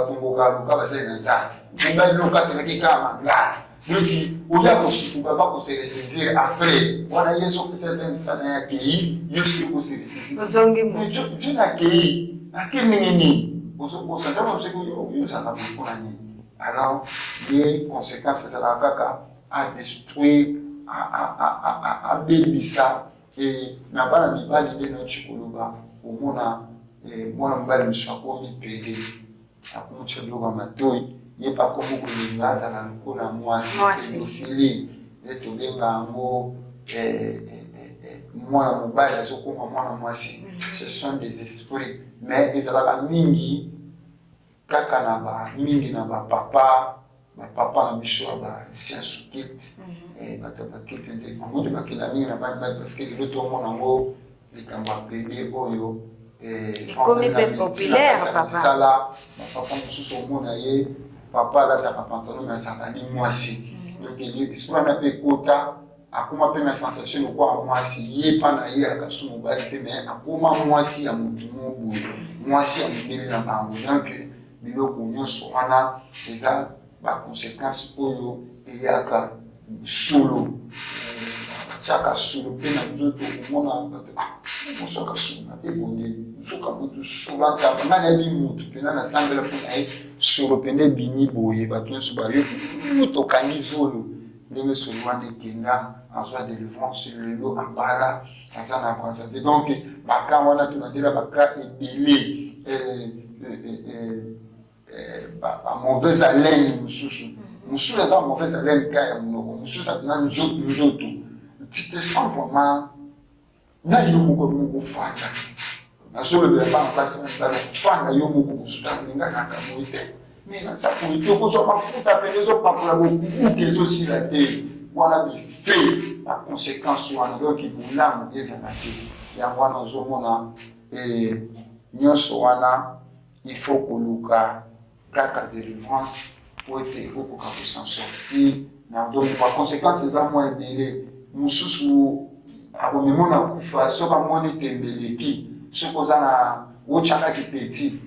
luka bazali na nzambe mobali lokatelaki kaka mangala doki oya kosutuka bakoselesenzire après wana ye sopesa ezemisana ya kei yo soki okoselesenzire jo na kei ake ndenge nini ozokosa ntango moseki oyozanga mpona nini alors ye conséquence ezalaka kaka adétruire abebisa na bana mibali nde noti koloba omona mwana mobali mosusu akomi pele akomotia biloko ya matoi ye mpe akomi kolinga azala lokola mwasi pédophilie nde tobenga yango mwana mobali azokoma mwana mwasi ce sont des esprits mais ezalaka mingi kaka na mingi na bapapa na biso ya basiance okite bato ya bakite nde bango nde bakenda mingi na bani bali parce que lelo tomona yango likambo ya pebe oyo ekomi mpe populaire misala bapapa mosusu omona ye papa alataka pantalon azalaka ni mwasi donc esiko wana mpe ekota akoma mpe na sensation lokola mwasi ye mpa na ye alaka so mobali te mais akoma mwasi ya motu moboye mwasi ya mondele na bango donc biloko nyonso wana eza baconséquence oyo eyaka solo tiaka solo mpe na nzoto omona bato mosoka solo na mpe bonde mosoka motu solo ataba nga nayebi motu mpena nasambela mpona ye solo pene bini boye bato nyonso bayo tokangi zolo ndenge solo wana ekenda azwa délivrance lelo abala aza na kwanza te donc baka wana tunadela baka ebele mauvaise haleine mosusu mosusu eza mauvaise haleine ka ya monoko mosusu apena nzoto tu te sens vraiment na yo moko mokofanda nazolobela bana mpasi mibala kofanda yo moko mosusu akolinga kaka boye te mais naza koyite okozwa mafuta pene ezopakola bokubuka ezosila te wana bife baconséquence wana donc bolamu ezala te yango wana ozomona nyonso wana il faut koluka kaka délivrance po ete okoka kosan sortir na donc baconséquence eza mwa ebele mosusu akomemona kufa soki amoni tembeleki soki oza na otyakaki peti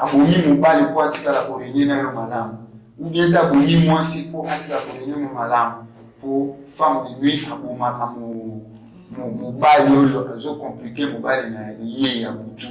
aboyi mobali mpo atikala korenye na yo malamu ubien te aboyi mwasi mpo atikala korenye no malamu mpo femme de nuit abomaka mobali oyo azokomplike mobali na ye ya butu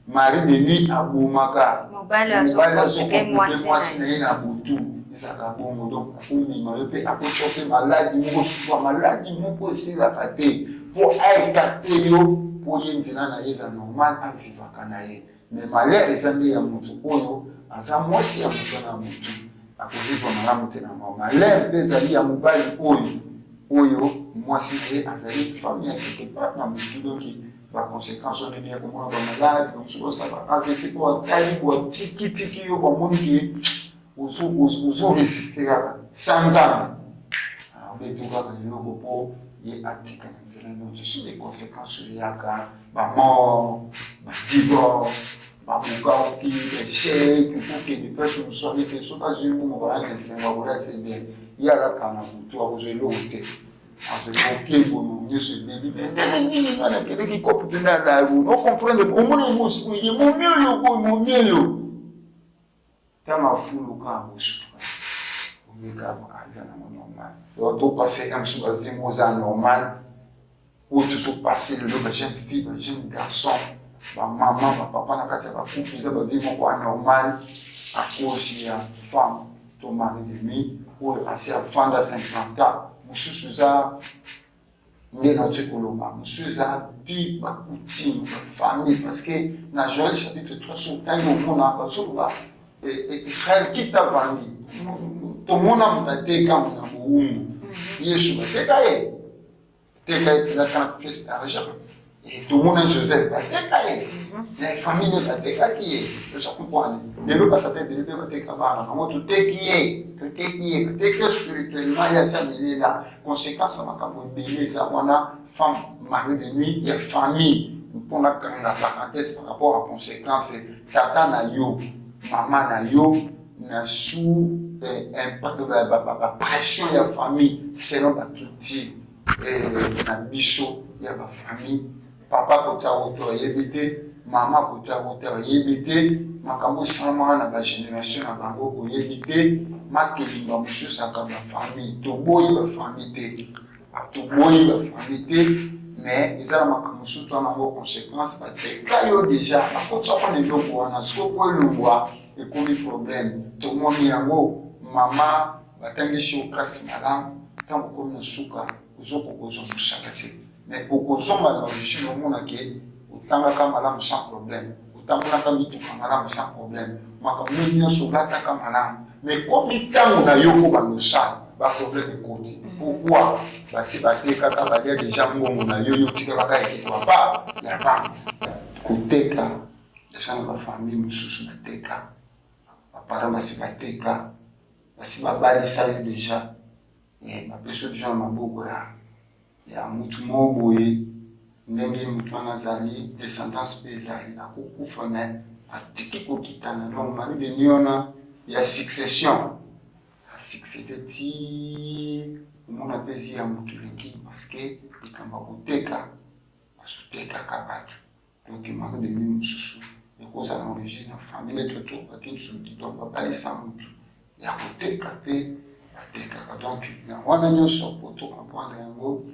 mari de nuit abomaka mobali azokomplike mwasi na ye na butu ezaka bongo donc akomema yo mpe akotya mpe maladi moko supa maladi moko esilaka te mpo aekarte yo mpo ye nzela na ye eza normal avivaka na ye mais malheur eza nde ya motu oyo aza mwasi ya moto na motu akovivre malamu te na mao malheur mpe ezali ya mobali oyo mwasi te azali fami ya quelque part na motu donc baconséquence oyo nini ya komona bamaladi bamosusu basala avc po atali boatikitiki yo bamoni ke ozoresiste kaka sa nzambe obeto kaka eloko mpo ye atika na nzela nyonso ce sont des conséquences eyaka bamort badivorce bamokaoki échec okende place moswaki te soki azwi bongo bayana esenga kolia te bien ye alaka na motu akozwa eloko te okembono nyonso ebeli nini wana keleki kope mpena ya daru ocomprendre omoni mosikoye momi oyo boye momi oyo tanga fuluka mosuka omeka aza nango normal topase mosusu bavi mo oza normal oyo tozopase lelo bajeune fille bajeune garçon bamama bapapa na kati ya bacouple eza bavi moko anormal à cause ya femme to mari de nuit oyo asi afanda 50 ans mosusu eza nde natie koloba mosusu eza bi bacoutime bafamille parce que na Joël chapitre 3 so ntangi omona bazoloba Israël kita vandi tomona moto ateka mona bowumbu yesu bateka ye teka ye telaka na pièce d'argent tomona Joseph bateka ye na famille nyonso atekaki ye toza comprendre lelo batata ebele mpe bateka bana nango toteki ye bateki yo spirituellement ye aza melela conséquence ya makambo ebele eza wana femme mari de nuit ya famille mpona kanga parenthèse par rapport à conséquence tata na yo mama na yo na sous pression ya famille selon baculture na biso ya bafamille papa kota woto ayebi te mama kota woto ayebi te makambo esalamaka na bagénération na bango oyebi te makelimba mosusu aka bafamille toboyi bafamille te mais eza na makambo mosusu wana yango conséquence bateka yo déjà bakotisaka na eloko wana soki kolongwa ekomi problème tomoni yango mama batangisi yo klase malamu ntango okomi na suka ozokokozwa mosaka te mais okozonga na origine omona ke otangaka malamu sans problème otambolaka mituka malamu sans problème makambo nini nyonso olataka malamu mais komi ntango na yo ko balosala baproblème ekoti pourquoi basi batekaka balia deja ngongo na yo yotikalaka eketwapa ya bana koteka deja na bafamille mosusu bateka baparent basi bateka basi babalisa yo deja bapesa yo deja na maboko ya mutu moko boye ndenge mutu wana azali descendance mpe ezali akokufa me atiki kokitana donc mari de nuit wana ya succession asuccédé ti omona mpe vi ya mutu leki parce que likambo akoteka azotekaka bato donc mari de nuit mosusu cause à l'origine, la famille, tout, qui donc papa est sans mutu. Il y a côté capé, donc on a mis sur pour tout comprendre un mot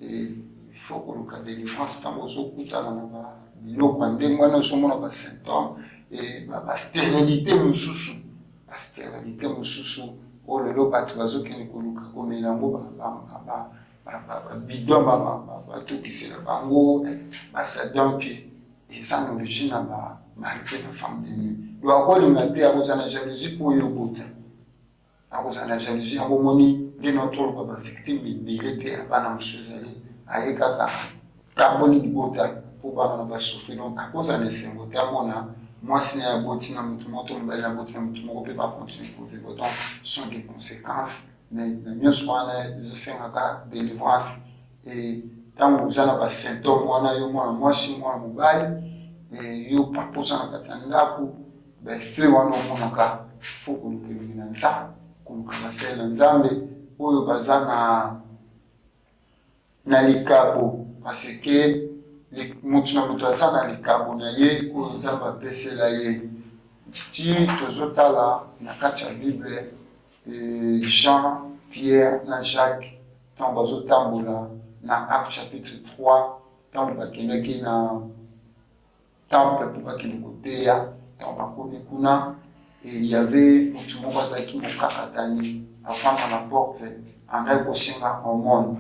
et il faut que le cas de délivrance tant aux autres coûte à la nava bilo quand des mois nous sommes dans symptômes et la stérilité nous sous la stérilité nous sous oh le lot pas tout qui ne coluka comme il a mot bidon tout qui c'est le bango ça donc et ça l'origine à marité de femme de nuit doit avoir une attaque à la jalousie pour y obtenir à la jalousie en moni les notre pas victime il était à pas musuzali aika carbone du botal pour pas na souffrir donc à cause de ces mots termona moi si na boti na mutu moto mbala boti na mutu mo peut pas continuer pour vivre donc sont des conséquences mais mieux soit je sais nga délivrance et tant que j'en ai pas symptômes wana yo moi si moi mobile et yo pas poser na katanga ku ben fait wana monaka faut que nous na ça kumukabasela nzambe oyo baza na likabo parce que mutu na mutu aza na likabo na ye oyo nzambe apesela ye ti tozotala na kati ya bible Jean, Pierre na Jacques ntango bazotambola na Acte chapitre 3 ntango bakendaki na temple mpo bakende koteya ntango bakomi kuna et il y avait mutu moko azalaki mokakatani afanda na porte andaki kosenga omone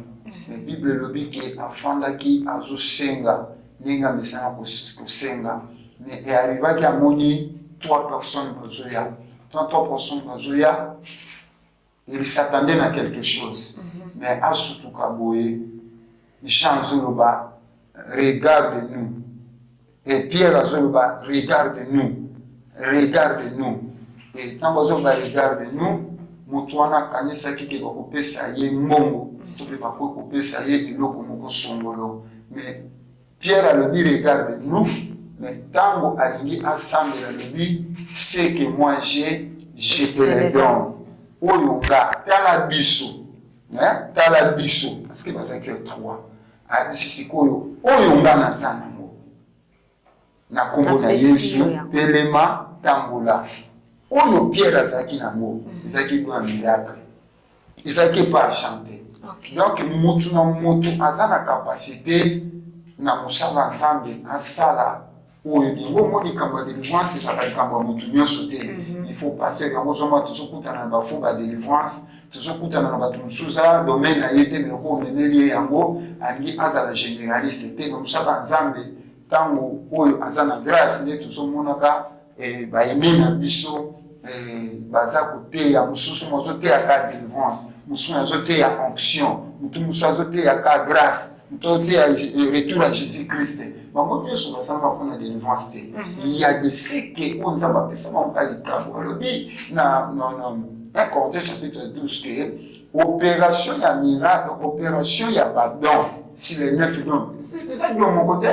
mais bible elobi ke afandaki azosenga ndenge amesana kosenga mais earrivaki amoni 3 personnes bazoya 3 personnes bazoya il s'attendait à quelque chose mais asutuka boye Jean azoloba regarde-nous et Pierre azoloba regarde-nous et tant bazoba regarde-nous mutu wana akanisaki ke bakopesa ye mbongo to mpe bakoki kopesa ye eloko moko songolo mais Pierre alobi regarde-nous mais ntango alingi asambela alobi ce que moi j'ai je te le donne oyo nga tala biso parce que bazalaki 3 abiso sikoyo oyo nga naza nango na kombo na Yesu telema tambola oyo Pierre azalaki nango ezalaki bwa miracle ezalaki pas à chanter donc mutu na mutu aza na capacité na mosala nzambe asala oyo ndenge omoni likambo ya délivrance ezalaka likambo ya mutu nyonso te il faut passer yango ozomona tozokutana na bafo ba délivrance tozokutana na bato mosusu aza domaine na ye te meloko omemeli ye yango alingi azala généraliste te na mosala nzambe ntango oyo aza na grâce nde tozomonaka baemi na biso baza koteya mosusu mo azoteyaka délivrance mosusu azoteya onction motu mosusu azoteyaka grâce motu azoteya retour à Jésus Christ bango nyonso basala mpona délivrance te il y a de ce que oyo nzambe apesaka moka likabo alobi na 1 Corinthiens chapitre 12 que opération ya miracle opération ya pardon si les 9 dons c'est ça de mon côté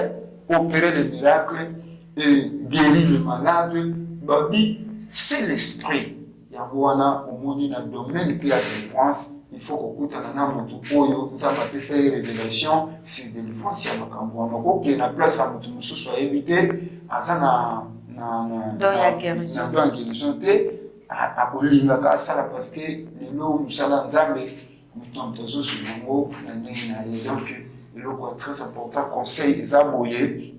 opérer les miracles et guérir le malade babi c'est l'esprit yango wana omoni na domaine mpe ya délivrance il faut kokutana na motu oyo nzambe apesa ye révélation sur délivrance ya makambo wana okokende na place ya motu mosusu ayebi te aza na don ya guérison te akolingaka asala parce que lelo mosala nzambe moto azozwa yango na ndenge na ye donc eloko ya très important conseil eza boye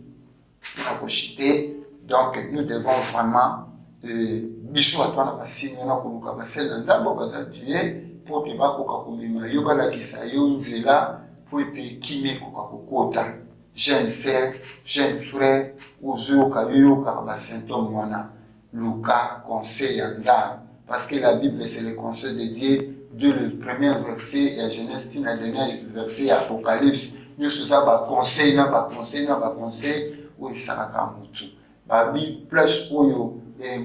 mpona koshite donc nous devons vraiment biso bato wana basini wana koluka basele na nzambe baza tue mpo te bakoka komema yo balakisa yo nzela mpo ete kimia ekoka kokota jeune sœur jeune frère ozoyoka yoyokaka basymptôme wana luka conseil ya nzambe parce que la Bible c'est le conseil de Dieu de le premier verset ya Genèse tina dernier verset ya Apocalypse nyonso eza baconseil na baconseil oyo esalaka motu babi place oyo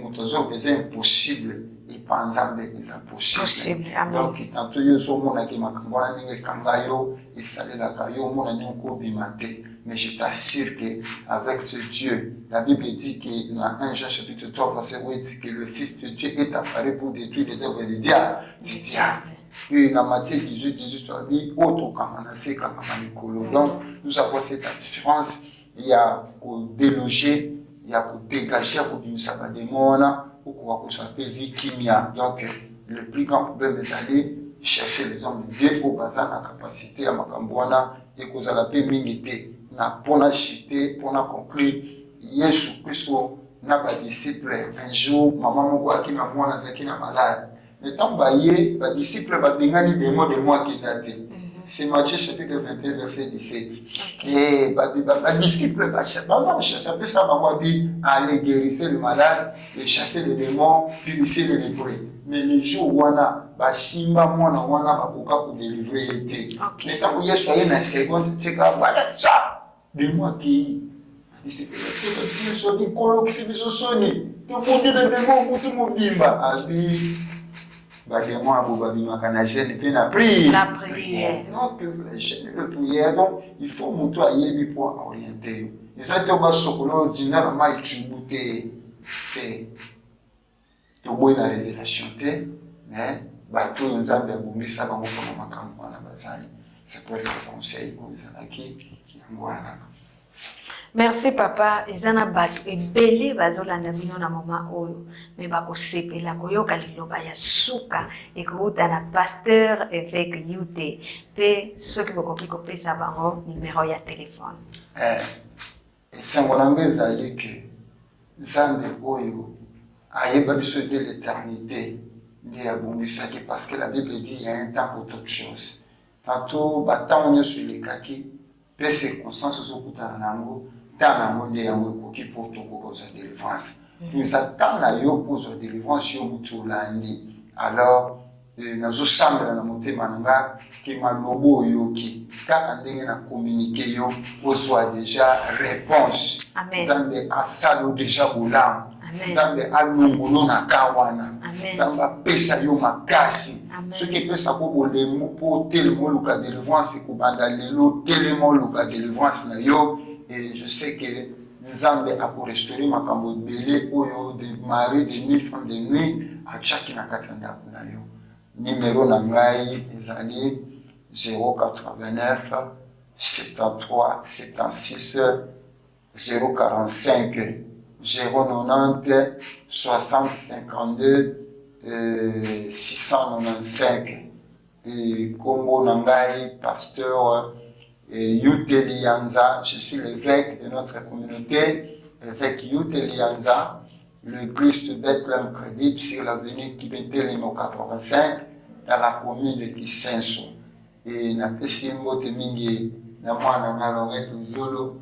moto azoyoka eza impossible epa nzambe eza possible donc tanto yo ozomonaki makambo wana ndenge ekanga yo esalelaka yo omona ndenge okobima te mais je t'assure qu'avec ce Dieu, la Bible dit que dans 1 Jean chapitre 3 verset 8 que le Fils de Dieu est apparu pour détruire les œuvres du diable. Et dans Matthieu 18, tu as dit autre donc nous avons cette assurance, il y a déloger ya kudegager kubimisa ba démons ou quoi que ça peut vikimia. Donc le plus grand problème est d'aller chercher les hommes de Dieu pour baser la capacité à makambwana et cause la paix mingité na pona chité pona conclure Yesu Christo na ba disciple un jour maman moko akina mwana zaki na malade mais tant baye ba disciple ba bengani démon de moi qui daté. C'est Matthieu chapitre 21 verset 17. Et les disciples chassaient ça, aller guérir le malade, et chasser les démons, purifier les lépreux. Mais le jour où on a Bashimba, on a pour délivrer été. Mais tant que Yesu est dans la seconde, c'est comme ça. De moi qui disciple, si je suis colo, qui se sonne, tout le monde est le démon, tout le monde bimba. Les démons à la prière. Donc, la prière, donc, il faut monter à Yébi pour orienter. Et ça, tu vas sur le dîner, mal tributé. Tu vois une révélation, mais tout nous a bien bombé ça dans mon camp. C'est presque un conseil pour les anaki. Merci papa, ezana bato ebele bazolanda bino na mama oyo me bakosepela koyoka liloba ya suka ekouta na pasteur évêque Yute pe soki bokoki kopesa bango numéro ya téléphone. Esango na ngai ezali ke Nzambe oyo ayeba biso de l'éternité nde abongisaki parce que la Bible dit il y a un temps pour toute chose. Tantôt batango nyonso elekaki pe circonstance ozokutana nango dans la monde yango qui pour tout cause de délivrance. Nous attendons la yo cause de délivrance yo mutulandi. Alors nazo sambela na motema nanga ki malobo yoki ka ndenge na communiquer yo reçoit déjà réponse. Nzambe asalo déjà bolam. Nzambe alungulu na kawana. Nzambe pesa yo makasi. Ce qui pesa ko bolemo po telemo luka délivrance ko banda lelo telemo luka délivrance na yo. Et je sais que Nzambe a pour restaurer ma cambo belé oyo de mari de nuit femme de nuit à chaque nakatanda na yo. Numéro na ngai ezali 089 73 76 045 090 60 52 695 et combo na ngai pasteur Yute Lianza, je suis l'évêque de notre communauté, l'évêque Yute Lianza, l'église de Bethlehem Crédible sur l'avenue Kibete numéro 85 dans la commune de Kisenso. Et na pesi mbote mingi na mwana na Lorette Nzolo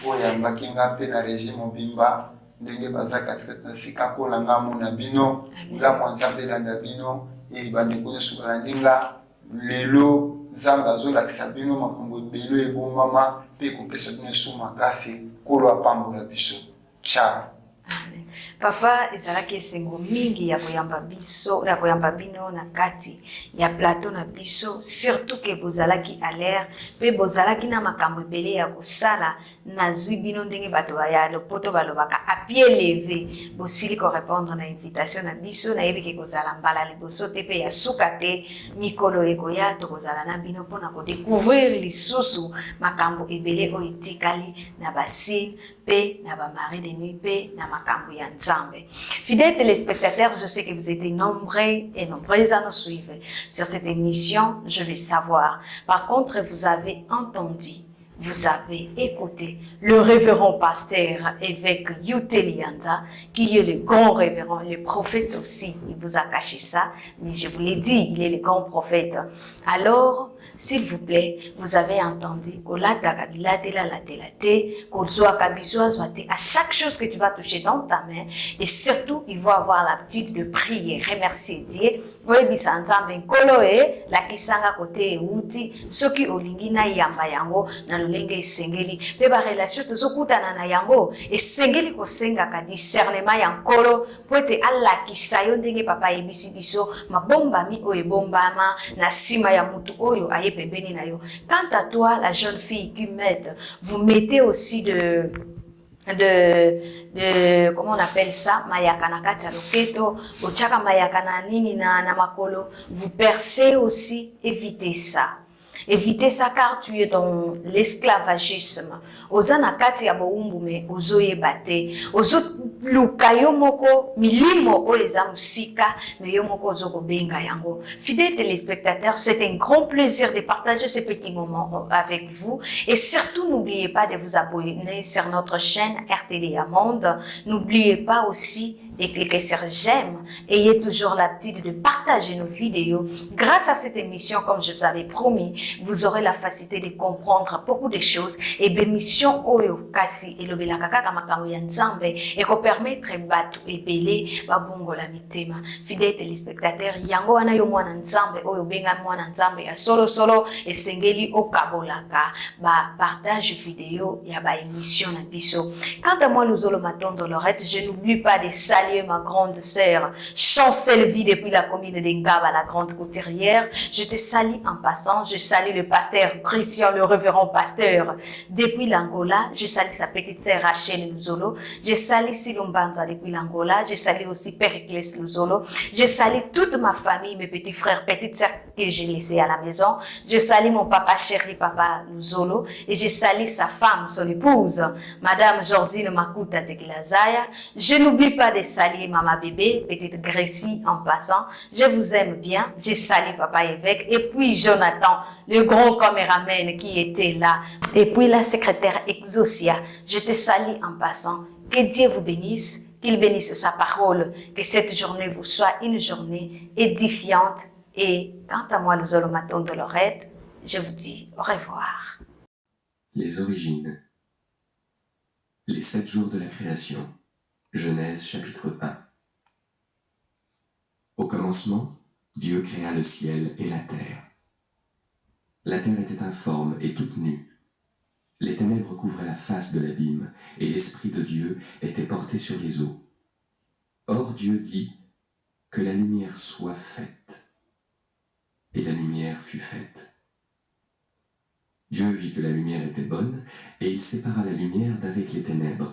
oya mbakinga pe na régime Mobimba ndenge bazaka na sika kola ngamu na bino la mwanzambe na bino e bandeko nyoso balandinga lelo Nzambe azolakisa bino makambo ebele ebombama mpe kopesa bino so makasi kolo apambola biso. Ciao. Amen. Papa ezalaki esengo mingi ya koyamba biso ya koyamba bino na kati ya plateau na biso surtout que bozalaki à l'air pe bozalaki na makambo ebele ya kosala nazwi bino ndenge bato baya lopoto balobaka à pied levé bosili ko répondre na invitation na biso na yebiki kozala mbala liboso te pe ya suka te mikolo ekoya tokozala na bino mpona kodécouvrir lisusu makambo ebele oyo etikali na basine pe na bamari de nuit pe na makambo ya Nzambe. Fidèles téléspectateurs, je sais que vous êtes nombreux et nombreuses à nous suivre sur cette émission. Je vais savoir. Par contre, vous avez entendu, vous avez écouté le révérend pasteur évêque Yute Lianza, qui est le grand révérend, le prophète aussi. Il vous a caché ça, mais je vous l'ai dit, il est le grand prophète. Alors, s'il vous plaît, vous avez entendu à chaque chose que tu vas toucher dans ta main, et surtout, il va avoir l'habitude de prier, remercier Dieu. Oui, bisanzambe nkolo la kisanga kote uti soki olingi na yamba yango na lolenge esengeli pe ba relation tozokutana na yango esengeli kosenga ka discernement ya nkolo po ete alakisa yo ndenge papa yebisi biso mabomba mi oyo ebombama na sima ya mutu oyo aye pembeni na yo. Quant à toi, la jeune fille qui m'aide, vous mettez aussi de comment on appelle ça, mayakana kati ya loketo, ochaka mayakana nini na makolo, vous percez aussi, évitez ça. Éviter ça car tu es dans l'esclavagisme. Ozana kati ya boumbume ozoye bate. Ozo lukayo moko milimo o eza musika mais yo moko ozoko benga yango. Fidèles téléspectateurs, c'est un grand plaisir de partager ces petits moments avec vous et surtout n'oubliez pas de vous abonner sur notre chaîne RTDA Monde. N'oubliez pas aussi de cliquer sur j'aime. Ayez toujours l'habitude de partager nos vidéos. Grâce à cette émission, comme je vous avais promis, vous aurez la facilité de comprendre beaucoup de choses. Et l'émission Oyo Kasi et le Belakaka Makambo Yanzambe et qu'on permettre Batu et Belé Babongo la mitema. Fidèles téléspectateurs, Yango Ana yo mwana Nzambe Oyo Benga mwana Nzambe ya solo et Sengeli Okabolaka ba partage vidéo ya ba émission na biso. Quant à moi, Luzolo Matondo Lorette, je n'oublie pas de saluer ma grande sœur, Chancel Vie depuis la commune de Ngaba, la grande couturière. Je te salue en passant. Je salue le pasteur Christian, le révérend pasteur depuis l'Angola. Je salue sa petite sœur Rachel Luzolo. Je salue Silombanza depuis l'Angola. Je salue aussi Périclès Luzolo. Je salue toute ma famille, mes petits frères, petites sœurs que j'ai laissées à la maison. Je salue mon papa chéri, papa Luzolo. Et je salue sa femme, son épouse, Madame Jordine Makuta Tequilazaya. Je n'oublie pas de saluer maman bébé, petite Grécie en passant. Je vous aime bien. Je salue papa évêque. Et puis Jonathan, le grand caméraman qui était là. Et puis la secrétaire Exosia. Je te salue en passant. Que Dieu vous bénisse. Qu'il bénisse sa parole. Que cette journée vous soit une journée édifiante. Et quant à moi, Luzolo Matondo Lorette, je vous dis au revoir. Les origines. Les 7 jours de la création. Genèse chapitre 1. Au commencement, Dieu créa le ciel et la terre. La terre était informe et toute nue. Les ténèbres couvraient la face de l'abîme, et l'Esprit de Dieu était porté sur les eaux. Or Dieu dit que la lumière soit faite. Et la lumière fut faite. Dieu vit que la lumière était bonne, et il sépara la lumière d'avec les ténèbres.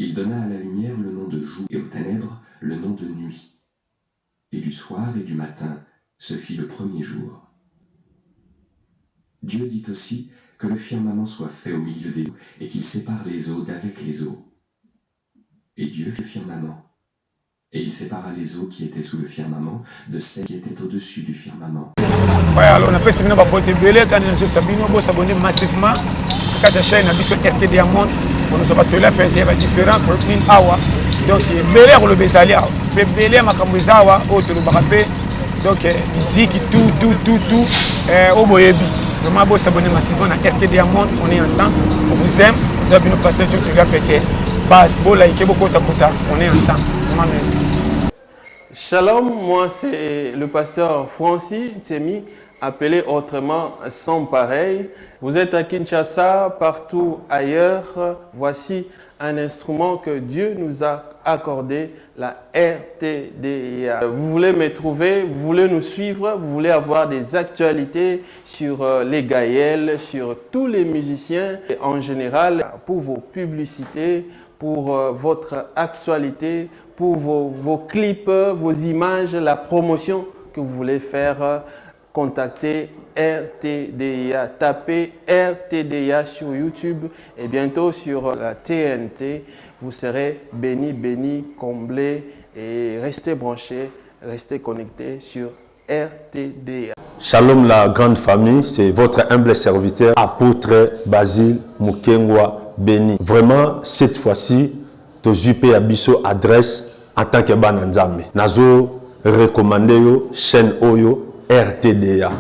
Il donna à la lumière le nom de jour et aux ténèbres le nom de nuit. Et du soir et du matin se fit le premier jour. Dieu dit aussi que le firmament soit fait au milieu des eaux et qu'il sépare les eaux d'avec les eaux. Et Dieu fit le firmament. Et il sépara les eaux qui étaient sous le firmament de celles qui étaient au-dessus du firmament. Ouais, alors on a fait ce quand nous s'abonner massivement à la chaîne RTDA Monde. On nous a battu là, fait des différents produits awa. Donc, belé le besalia, belé makambuzawa, autre le barapé. Donc, musique, tout, au boyebi. Vraiment, vous s'abonner massivement à RTDA Monde. On est ensemble. On vous aime. Vous avez nous passer tout le gars pété. Bas, beau like, beaucoup de kota. On est ensemble. Merci. Shalom, moi c'est le pasteur Francis Tsemi, appelé autrement sans pareil. Vous êtes à Kinshasa, partout ailleurs. Voici un instrument que Dieu nous a accordé, la RTDA. Vous voulez me trouver, vous voulez nous suivre, vous voulez avoir des actualités sur les Gaëls, sur tous les musiciens en général, pour vos publicités, pour votre actualité, pour vos clips, vos images, la promotion que vous voulez faire, contactez RTDA. Tapez RTDA sur YouTube et bientôt sur la TNT. Vous serez bénis, comblés et restez branchés, restez connectés sur RTDA. Shalom la grande famille, c'est votre humble serviteur, apôtre Basile Mukengwa Béni. Vraiment, cette fois-ci, Tozupe Abisso adresse en tant que Bananzame. Nazo recommandé yo chaîne Oyo RTDA.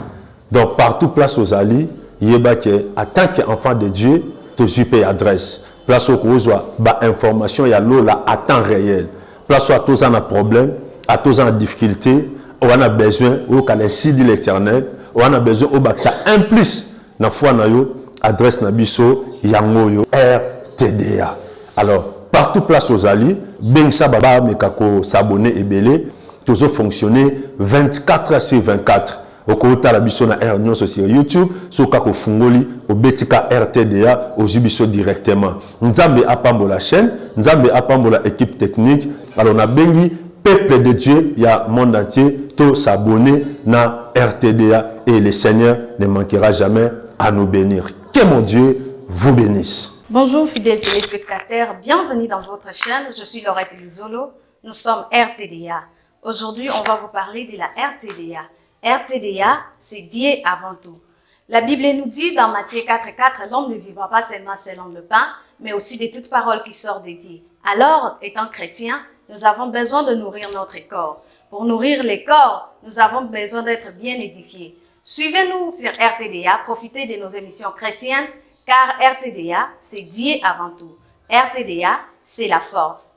Donc partout place aux alliés, yebake en tant qu'enfant de Dieu, Tozupe adresse. Place au Kozwa, ba information ya lola à temps réel. Place à tous en a problème, à tous en difficulté, on a besoin au calendrier de l'Éternel, on a besoin au bac ça implique na foi na yo adresse na biso yango yo RTDA. Alors partout place aux alliés, ben ça baba mekako s'abonner et belé, toujours fonctionner 24 sur 24. Au côté la biso na R sur YouTube, sur kako fungoli au betika RTDA au jubiso directement. Nzambe apambo la chaîne, Nzambe apambo la équipe technique. Alors on a bengi peuple de Dieu, il y a monde entier, tout s'abonner na RTDA et le Seigneur ne manquera jamais à nous bénir. Que mon Dieu vous bénisse. Bonjour fidèles téléspectateurs, bienvenue dans votre chaîne. Je suis Laurette Luzolo. Nous sommes RTDA. Aujourd'hui, on va vous parler de la RTDA. RTDA, c'est Dieu avant tout. La Bible nous dit dans Matthieu 4,4, l'homme ne vivra pas seulement selon le pain, mais aussi de toute parole qui sort de Dieu. Alors, étant chrétiens, nous avons besoin de nourrir notre corps. Pour nourrir les corps, nous avons besoin d'être bien édifiés. Suivez-nous sur RTDA, profitez de nos émissions chrétiennes, car RTDA, c'est Dieu avant tout. RTDA, c'est la force.